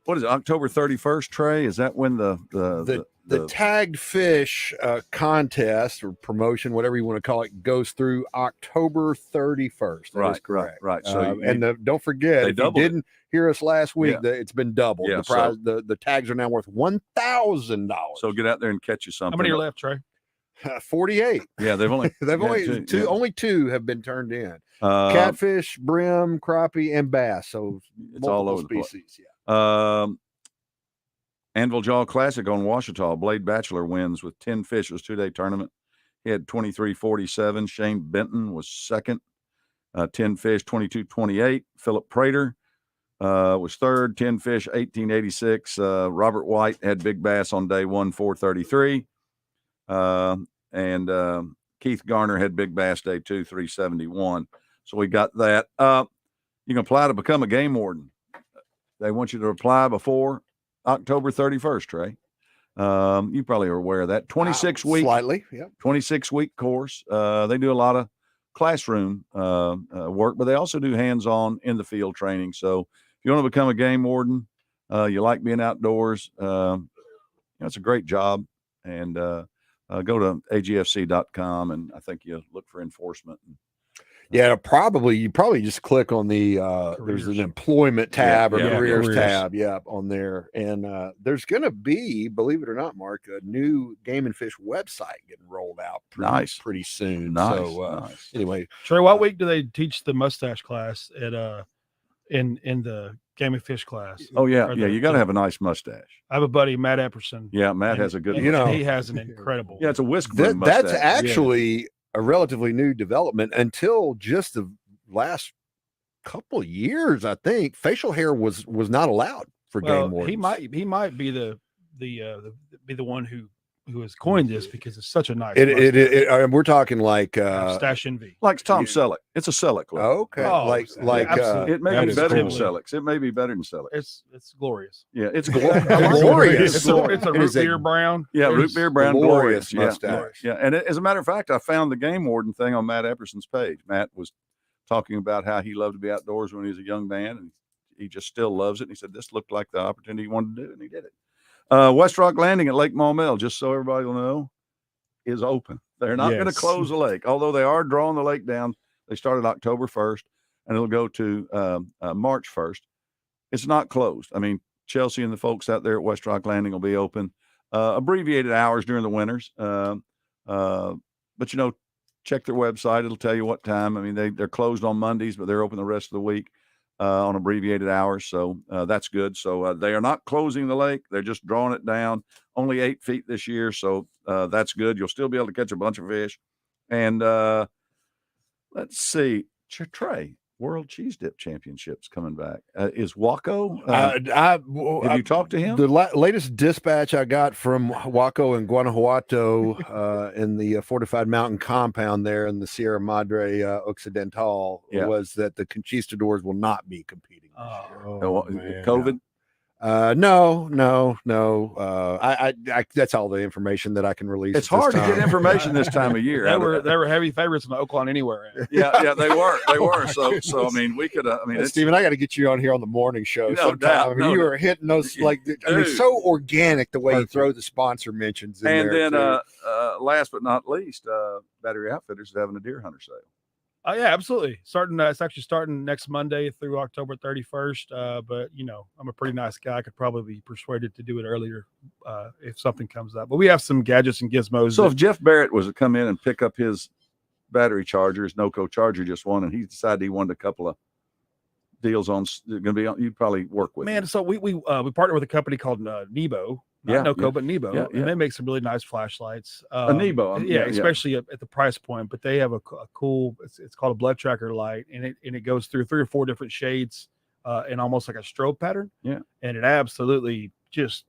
what is it, October 31st, Trey? Is that when the tagged fish contest or promotion, whatever you want to call it, goes through October 31st? That is correct. Right. So don't forget, if you didn't hear us last week, it's been doubled. Yeah, the prize, the tags are now worth $1,000. So get out there and catch you something. How many are left, Trey? 48. Yeah, they've only only two have been turned in. Catfish, brim, crappie, and bass. So it's all over species. Anvil Jaw Classic on Ouachita. Blade Bachelor wins with 10 fish. It was a 2-day tournament. He had 23.47. Shane Benton was second. 10 fish, 22.28. Philip Prater was third. 10 fish, 18.86. Robert White had big bass on day one, 4.33. And Keith Garner had big bass day two, 3.71. So we got that. You can apply to become a game warden. They want you to apply before October 31st, Trey. You probably are aware of that. 26-week, slightly, yeah. 26-week course. They do a lot of classroom work, but they also do hands-on in the field training. So if you want to become a game warden, you like being outdoors, it's a great job. And go to agfc.com, and I think you look for enforcement. Yeah, you probably just click on the there's an employment tab or careers tab, on there. And there's gonna be, believe it or not, Mark, a new Game and Fish website getting rolled out pretty soon. Nice. Anyway, Trey, what week do they teach the mustache class at in the Game and Fish class? Oh yeah, you got to have a nice mustache. I have a buddy, Matt Epperson. Yeah, Matt has a good. He has an incredible. Yeah, it's a whisk brim mustache. That's actually a relatively new development. Until just the last couple of years, I think facial hair was not allowed for game wardens. He might be the one who has coined this, because it's such a nice. We're talking like Stash Envy, like Tom Selleck. It's a Selleck look. Okay, it may be better than Selleck's. It may be better than Selleck's. It's glorious. Yeah, it's glorious. It's a root beer brown. Yeah, root beer brown, glorious mustache. Yeah, and as a matter of fact, I found the game warden thing on Matt Epperson's page. Matt was talking about how he loved to be outdoors when he was a young man, and he just still loves it. And he said this looked like the opportunity he wanted to do, and he did it. West Rock Landing at Lake Maumelle, just so everybody will know, is open. They're not going to close the lake, although they are drawing the lake down. They started October 1st, and it'll go to March 1st. It's not closed. I mean, Chelsea and the folks out there at West Rock Landing will be open. Abbreviated hours during the winters. But, check their website. It'll tell you what time. I mean, they're closed on Mondays, but they're open the rest of the week. On abbreviated hours. So that's good. So they are not closing the lake. They're just drawing it down, only 8 feet this year. So that's good. You'll still be able to catch a bunch of fish. And let's see, Trey, World Cheese Dip Championships coming back. Is Waco? Have you talked to him? The latest dispatch I got from Waco and Guanajuato in the fortified mountain compound there in the Sierra Madre Occidental was that the conquistadors will not be competing this year. COVID? No. I that's all the information that I can release. It's hard to get information this time of year. They were heavy favorites in the Oaklawn anywhere. Yeah, they were. So I mean, we could. Stephen, I got to get you on here on the morning show. No doubt. You were hitting those it's so organic the way you throw the sponsor mentions in and there. And then, last but not least, Battery Outfitters is having a deer hunter sale. Oh yeah, absolutely. It's actually starting next Monday through October 31st. But I'm a pretty nice guy. I could probably be persuaded to do it earlier if something comes up. But we have some gadgets and gizmos. So if Jeff Barrett was to come in and pick up his battery charger, his NOCO charger just won, and he decided he wanted a couple of deals on going to be on? You probably work with Man, so we partner with a company called Nebo. Not Noco, but Nebo, and they make some really nice flashlights. A Nebo, especially at the price point. But they have a cool. It's called a blood tracker light, and it goes through 3 or 4 different shades, in almost like a strobe pattern. Yeah, and it absolutely just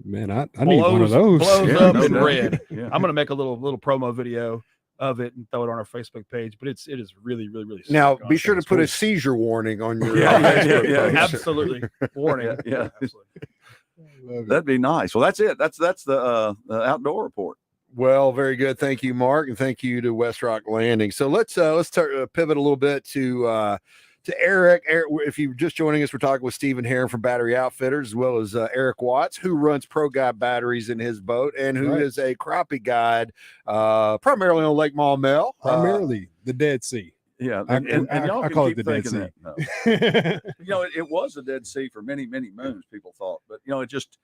man, I need one of those. Blows up in doubt. red. Yeah. I'm gonna make a little promo video of it and throw it on our Facebook page. But it is really now. sick. Be sure to put a seizure warning on your. Yeah. Absolutely warning. Yeah. Absolutely. That'd be nice. Well, that's it. That's the outdoor report. Well, very good. Thank you, Mark, and thank you to West Rock Landing. So let's pivot a little bit to Eric. Eric, if you're just joining us, we're talking with Stephen Herron from Battery Outfitters, as well as Eric Watts, who runs Pro Guide batteries in his boat and who is a crappie guide, primarily on Lake Maumelle. Primarily the Dead Sea. Yeah, I y'all call can it the keep Dead thinking Sea. that. No. It was the Dead Sea for many moons, people thought, but it just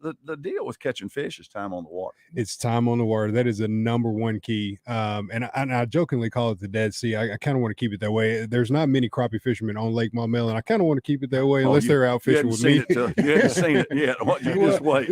the deal with catching fish is time on the water. It's time on the water. That is the number one key. And I jokingly call it the Dead Sea. I kind of want to keep it that way. There's not many crappie fishermen on Lake Maumelle, and I kind of want to keep it that way unless they're out fishing with me. You haven't seen it yet. Just wait.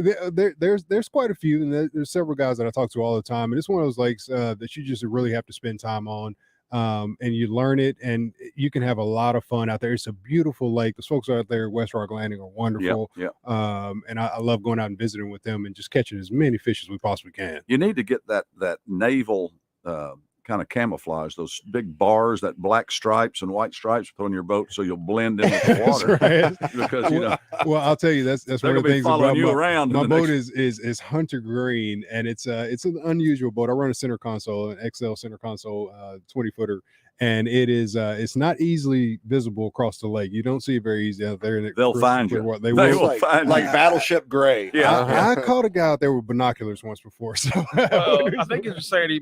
There's quite a few, and there's several guys that I talk to all the time, and it's one of those lakes that you just really have to spend time on. And you learn it, and you can have a lot of fun out there. It's a beautiful lake. The folks out there at West Rock Landing are wonderful. Yep. And I love going out and visiting with them and just catching as many fish as we possibly can. You need to get that naval kind of camouflage, those big bars, that black stripes and white stripes put on your boat so you'll blend in with the water. Right. Because well, I'll tell you, that's one of the things following about you around. My boat is hunter green, and it's an unusual boat. I run a center console, an XL center console, 20-footer, and it's not easily visible across the lake. You don't see it very easy out there. They'll find you. They will find like Battleship Gray. Yeah. I caught a guy out there with binoculars once before. So I think you're just saying he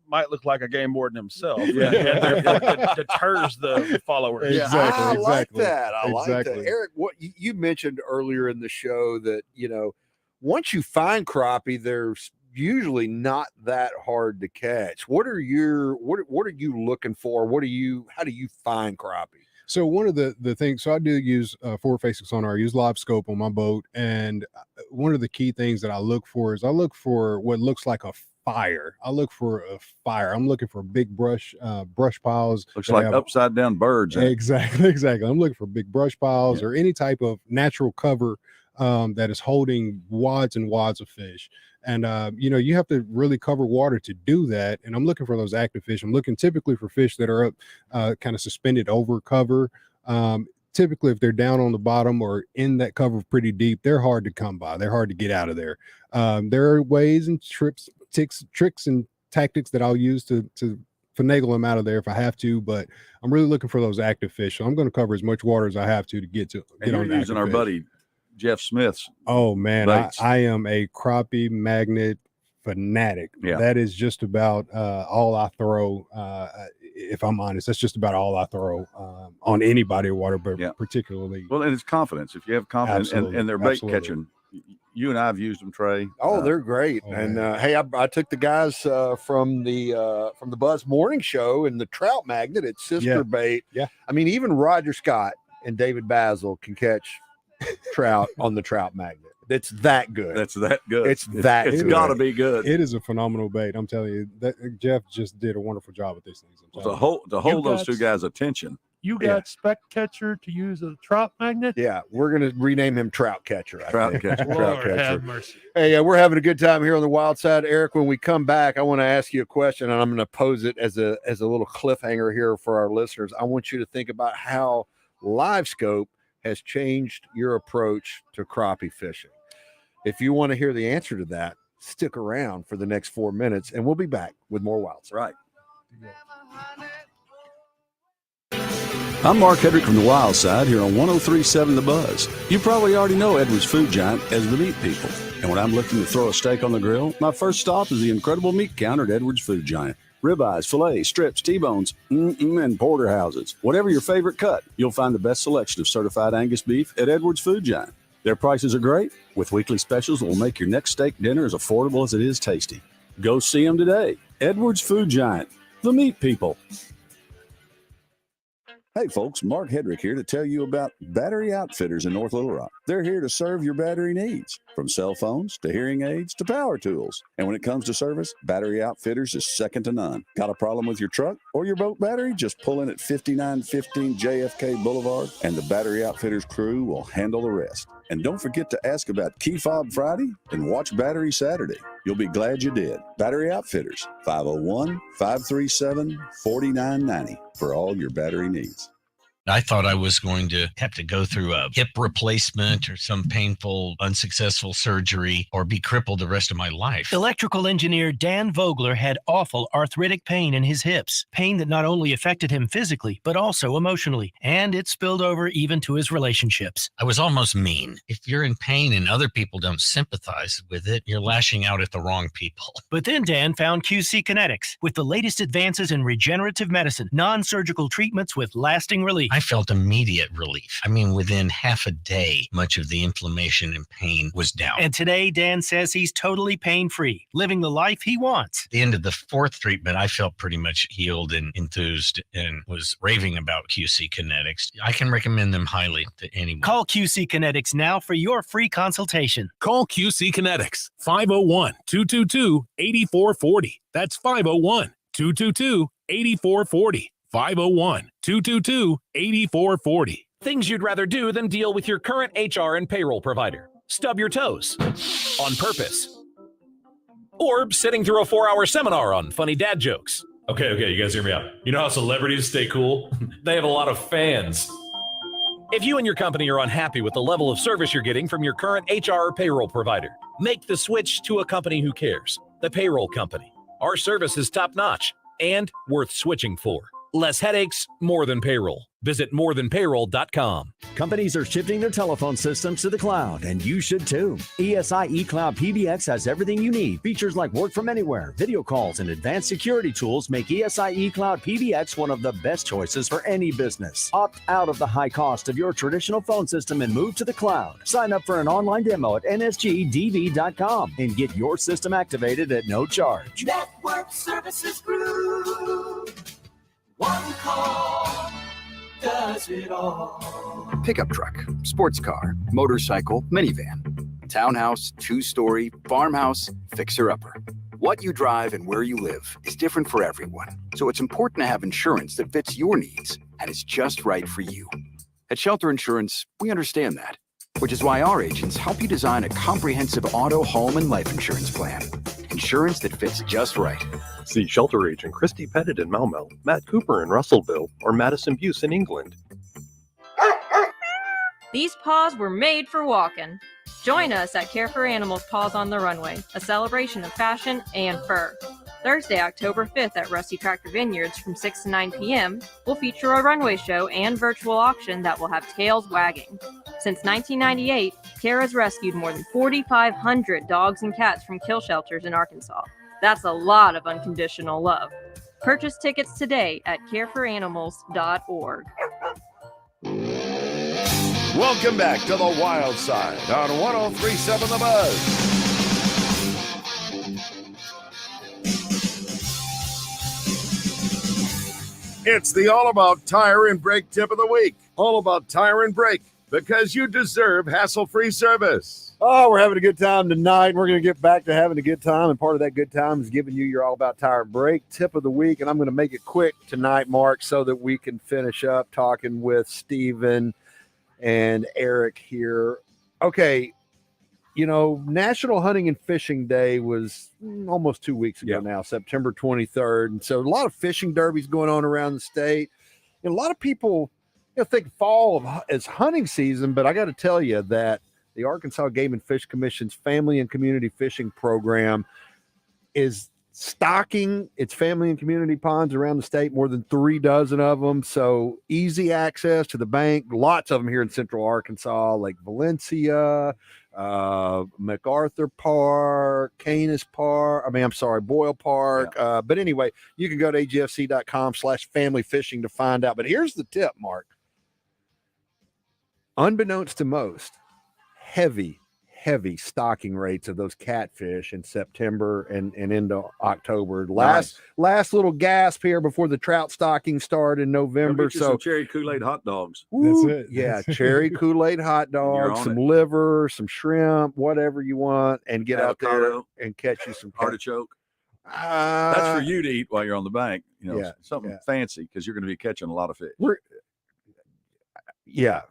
might look like a game warden himself. Yeah, and therefore deters the followers. Exactly. I like that. I like that. Exactly. Eric, what you mentioned earlier in the show that once you find crappie, there's usually not that hard to catch. What are you looking for? How do you find crappie? So one of the things, so I do use forward-facing sonar. I use live scope on my boat, and one of the key things that I look for what looks like a fire. I look for a fire. I'm looking for big brush piles. Looks like upside down birds. Exactly. I'm looking for big brush piles or any type of natural cover that is holding wads and wads of fish. And you have to really cover water to do that. And I'm looking for those active fish. I'm looking typically for fish that are up, kind of suspended over cover. Typically, if they're down on the bottom or in that cover pretty deep, they're hard to come by. They're hard to get out of there. There are ways and tricks and tactics that I'll use to finagle them out of there if I have to, but I'm really looking for those active fish. So I'm going to cover as much water as I have to get on using our fish. buddy Jeff Smith's. Oh man, baits. I am a crappie magnet fanatic. Yeah. That is just about all I throw. If I'm honest, that's just about all I throw on any body of water, but particularly. Well, and it's confidence. If you have confidence and they're bait Absolutely. catching, you and I have used them, Trey. Oh, they're great. And hey, I took the guys from the Buzz Morning Show and the Trout Magnet at Sister Bait. Yeah. I mean, even Roger Scott and David Basil can catch trout on the Trout Magnet. It's that good. That's that good. It's that It's good. got to be good. It is a phenomenal bait. I'm telling you that Jeff just did a wonderful job with these things. To hold those two guys' attention. You got Spec Catcher to use a trout magnet? Yeah, we're going to rename him Trout Catcher. Trout Catcher. Lord have mercy. Hey, we're having a good time here on the Wild Side. Eric, when we come back, I want to ask you a question, and I'm going to pose it as a little cliffhanger here for our listeners. I want you to think about how Live Scope has changed your approach to crappie fishing. If you want to hear the answer to that, stick around for the next 4 minutes, and we'll be back with more Wild Side. Right. I'm Mark Hedrick from the Wild Side here on 103.7 The Buzz. You probably already know Edwards Food Giant as the meat people. And when I'm looking to throw a steak on the grill, my first stop is the incredible meat counter at Edwards Food Giant. Ribeyes, fillets, strips, T-bones, and porterhouses. Whatever your favorite cut, you'll find the best selection of certified Angus beef at Edwards Food Giant. Their prices are great, with weekly specials that will make your next steak dinner as affordable as it is tasty. Go see them today. Edwards Food Giant, the meat people. Hey folks, Mark Hedrick here to tell you about Battery Outfitters in North Little Rock. They're here to serve your battery needs, from cell phones to hearing aids to power tools. And when it comes to service, Battery Outfitters is second to none. Got a problem with your truck or your boat battery? Just pull in at 5915 JFK Boulevard and the Battery Outfitters crew will handle the rest. And don't forget to ask about Key Fob Friday and watch Battery Saturday. You'll be glad you did. Battery Outfitters, 501-537-4990 for all your battery needs. I thought I was going to have to go through a hip replacement or some painful, unsuccessful surgery or be crippled the rest of my life. Electrical engineer Dan Vogler had awful arthritic pain in his hips, pain that not only affected him physically, but also emotionally, and it spilled over even to his relationships. I was almost mean. If you're in pain and other people don't sympathize with it, you're lashing out at the wrong people. But then Dan found QC Kinetics with the latest advances in regenerative medicine, non-surgical treatments with lasting relief. I felt immediate relief. I mean, within half a day, much of the inflammation and pain was down. And today, Dan says he's totally pain-free, living the life he wants. At the end of the fourth treatment, I felt pretty much healed and enthused and was raving about QC Kinetics. I can recommend them highly to anyone. Call QC Kinetics now for your free consultation. Call QC Kinetics, 501-222-8440. That's 501-222-8440. 501-222-8440. Things you'd rather do than deal with your current HR and payroll provider. Stub your toes on purpose. Or sitting through a 4-hour seminar on funny dad jokes. Okay, you guys hear me out. You know how celebrities stay cool? They have a lot of fans. If you and your company are unhappy with the level of service you're getting from your current HR or payroll provider, make the switch to a company who cares. The Payroll Company. Our service is top-notch and worth switching for. Less headaches, more than payroll. Visit morethanpayroll.com. Companies are shifting their telephone systems to the cloud, and you should too. ESI eCloud PBX has everything you need. Features like work from anywhere, video calls, and advanced security tools make ESI eCloud PBX one of the best choices for any business. Opt out of the high cost of your traditional phone system and move to the cloud. Sign up for an online demo at nsgdv.com and get your system activated at no charge. Network Services Group. One call does it all. Pickup truck, sports car, motorcycle, minivan, townhouse, 2-story, farmhouse, fixer-upper. What you drive and where you live is different for everyone, so it's important to have insurance that fits your needs and is just right for you. At Shelter Insurance, we understand that, which is why our agents help you design a comprehensive auto, home, and life insurance plan. Insurance that fits just right. See Shelter Agent Christy Pettit in Malmö, Matt Cooper in Russellville, or Madison Buse in England. These paws were made for walking. Join us at Care for Animals Paws on the Runway, a celebration of fashion and fur. Thursday, October 5th at Rusty Tractor Vineyards from 6 to 9 p.m., we'll feature a runway show and virtual auction that will have tails wagging. Since 1998, Care has rescued more than 4,500 dogs and cats from kill shelters in Arkansas. That's a lot of unconditional love. Purchase tickets today at careforanimals.org. Welcome back to the Wild Side on 103.7 The Buzz. It's the All About Tire and Brake tip of the week. All about tire and brake, because you deserve hassle-free service. Oh, we're having a good time tonight. We're going to get back to having a good time, and part of that good time is giving you your All About Tire and Brake tip of the week, and I'm going to make it quick tonight, Mark, so that we can finish up talking with Steven and Eric here. Okay, National Hunting and Fishing Day was almost 2 weeks ago now, September 23rd, and so a lot of fishing derbies going on around the state. And a lot of people think fall is hunting season, but I got to tell you that the Arkansas Game and Fish Commission's Family and Community Fishing Program is stocking its family and community ponds around the state, more than 36 of them. So easy access to the bank. Lots of them here in Central Arkansas, like Valencia, MacArthur Park, Canis Park. Boyle Park. Yeah. But anyway, you can go to agfc.com/family fishing to find out. But here's the tip, Mark. Unbeknownst to most, heavy heavy stocking rates of those catfish in September and into October. Last little gasp here before the trout stocking start in November. So some cherry Kool-Aid hot dogs. Woo, That's it. yeah, cherry Kool-Aid hot dogs, some liver, some shrimp, whatever you want, and get out there and catch you some artichoke. That's for you to eat while you're on the bank. You know, something fancy because you're going to be catching a lot of fish. Yeah.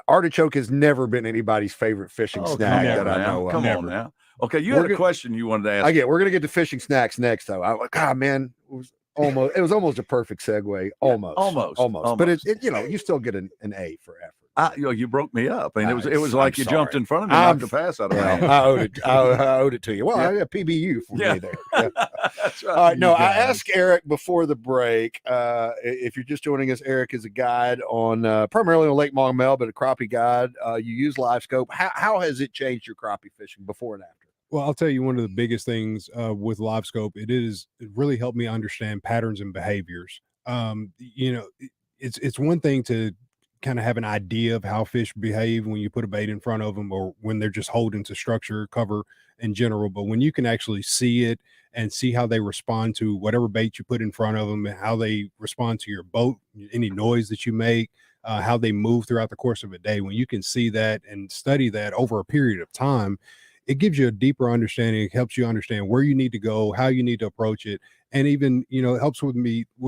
Artichoke has never been anybody's favorite fishing snack that I know of. Come on now. Okay, you had a question you wanted to ask. We're going to get to fishing snacks next, though. God, man, it was almost a perfect segue. Almost. But it you still get an A for effort. You broke me up. I mean, it was like you jumped in front of me, knocked the pass out of me. I owed it to you. Well, I got PBU for me there. Yeah. That's right. All right. No, I asked Eric before the break. If you're just joining us, Eric is a guide on primarily on Lake Maumelle, but a crappie guide. You use LiveScope. How has it changed your crappie fishing before and after? Well, I'll tell you one of the biggest things with LiveScope. It really helped me understand patterns and behaviors. It's one thing to kind of have an idea of how fish behave when you put a bait in front of them or when they're just holding to structure cover in general. But when you can actually see it and see how they respond to whatever bait you put in front of them and how they respond to your boat, any noise that you make, how they move throughout the course of a day, when you can see that and study that over a period of time, it gives you a deeper understanding. It helps you understand where you need to go, how you need to approach it. And even, it helps with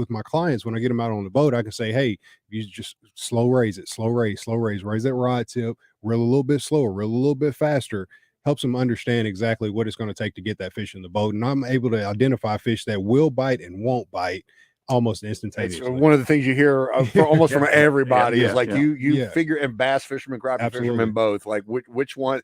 my clients when I get them out on the boat. I can say, hey, you just slow raise, raise that rod tip, reel a little bit slower, reel a little bit faster. Helps them understand exactly what it's going to take to get that fish in the boat. And I'm able to identify fish that will bite and won't bite almost instantaneously. It's one of the things you hear almost from everybody is like you figure, and bass fishermen, crappie fishermen both, like which ones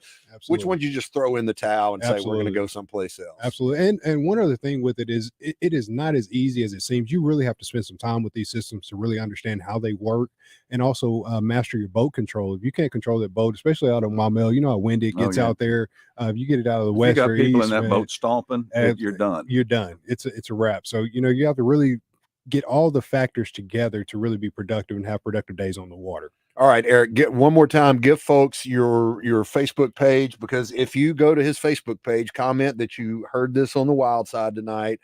you just throw in the towel and say we're going to go someplace else. Absolutely. And one other thing with it is it is not as easy as it seems. You really have to spend some time with these systems to really understand how they work and also master your boat control. If you can't control that boat, especially out of Maumelle, you know how windy it gets out there. If you get it out of the west or east, you got people in that boat stomping, you're done. You're done. It's a wrap. So, you have to really get all the factors together to really be productive and have productive days on the water. All right, Eric, one more time, give folks your Facebook page, because if you go to his Facebook page, comment that you heard this on the Wild Side tonight,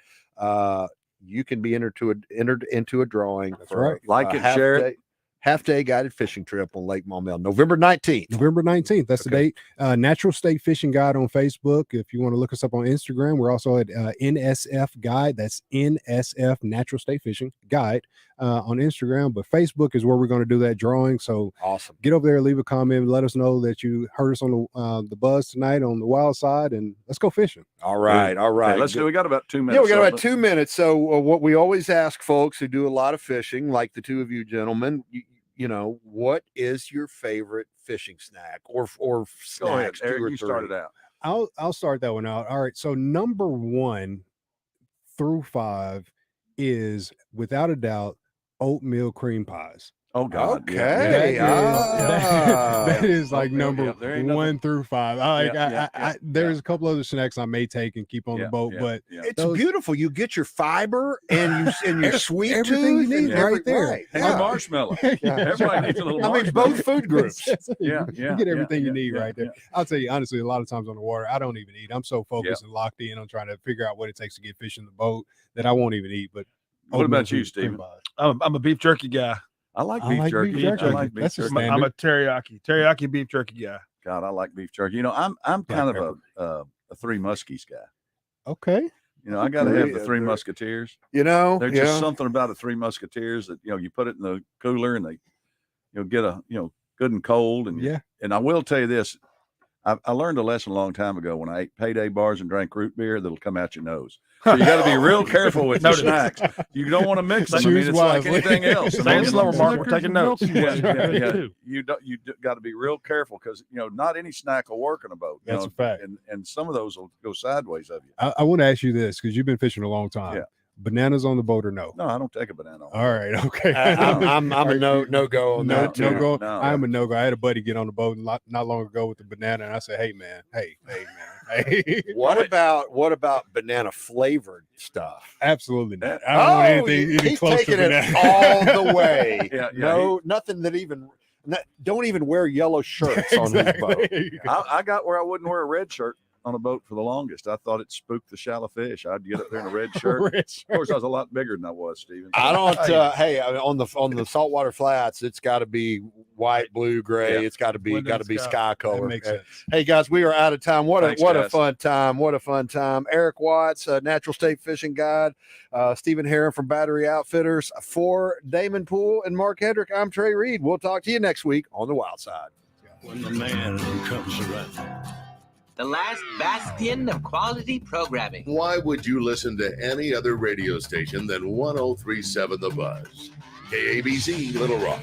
you can be entered into a drawing. That's right. Like it, share it. Half-day guided fishing trip on Lake Maumelle, November 19th. November 19th. That's the date. Natural State Fishing Guide on Facebook. If you want to look us up on Instagram, we're also at NSF Guide. That's NSF Natural State Fishing Guide on Instagram. But Facebook is where we're going to do that drawing. So awesome. Get over there, leave a comment, let us know that you heard us on the buzz tonight on the Wild Side, and let's go fishing. All right. Okay, let's do. We got about 2 minutes. Yeah, we got about 2 minutes. So what we always ask folks who do a lot of fishing, like the two of you gentlemen, what is your favorite fishing snack or snacks? Go ahead, Eric, you started out. I'll start that one out. All right. So number 1 through 5 is without a doubt oatmeal cream pies. Oh God! Okay, that is like number 1 through 5. There's a couple other snacks I may take and keep on the boat, but it's beautiful. You get your fiber and your sweet everything you need right there. Right. And your marshmallow. Everybody needs a little marshmallow. I mean, both food groups. You get everything you need right there. I'll tell you honestly, a lot of times on the water, I don't even eat. I'm so focused and locked in on trying to figure out what it takes to get fish in the boat that I won't even eat. But what about you, Steven? I'm a beef jerky guy. I like beef jerky. I like beef jerky. I'm a teriyaki beef jerky guy. God, I like beef jerky. I'm kind of a Three Muskies guy. Okay. I got to have the Three Musketeers. There's just something about the Three Musketeers that you put it in the cooler and they get a good and cold and I will tell you this. I learned a lesson a long time ago when I ate payday bars and drank root beer that'll come out your nose. So you got to be real careful with your snacks. You don't want to mix them. I mean, it's like anything else. Say it slower, Mark. We're taking notes. You got to be real careful because not any snack will work on a boat. That's a fact. And some of those will go sideways of you. I want to ask you this because you've been fishing a long time. Yeah. Bananas on the boat or no? No, I don't take a banana. All right, okay. I'm a no go on that. No go. I'm a no go. I had a buddy get on the boat not long ago with the banana, and I said, "Hey man, hey." What about banana flavored stuff? Absolutely not. I don't want anything he's close taking to banana. it all the way. Yeah, nothing that even. don't even wear yellow shirts on his boat. I got where I wouldn't wear a red shirt on a boat for the longest. I thought it spooked the shallow fish. I'd get up there in a red shirt. Of course, I was a lot bigger than I was, Stephen. I don't. Hey, on the saltwater flats, it's got to be white, blue, gray. Yeah. It's got to be sky color. Makes sense. Hey guys, we are out of time. What Thanks, a guys. fun time! What a fun time! Eric Watts, Natural State Fishing Guide, Stephen Herron from Battery Outfitters. For Damon Poole and Mark Hedrick, I'm Trey Reid. We'll talk to you next week on the Wild Side. When the man comes around. The last bastion of quality programming. Why would you listen to any other radio station than 103.7 The Buzz? KABZ, Little Rock.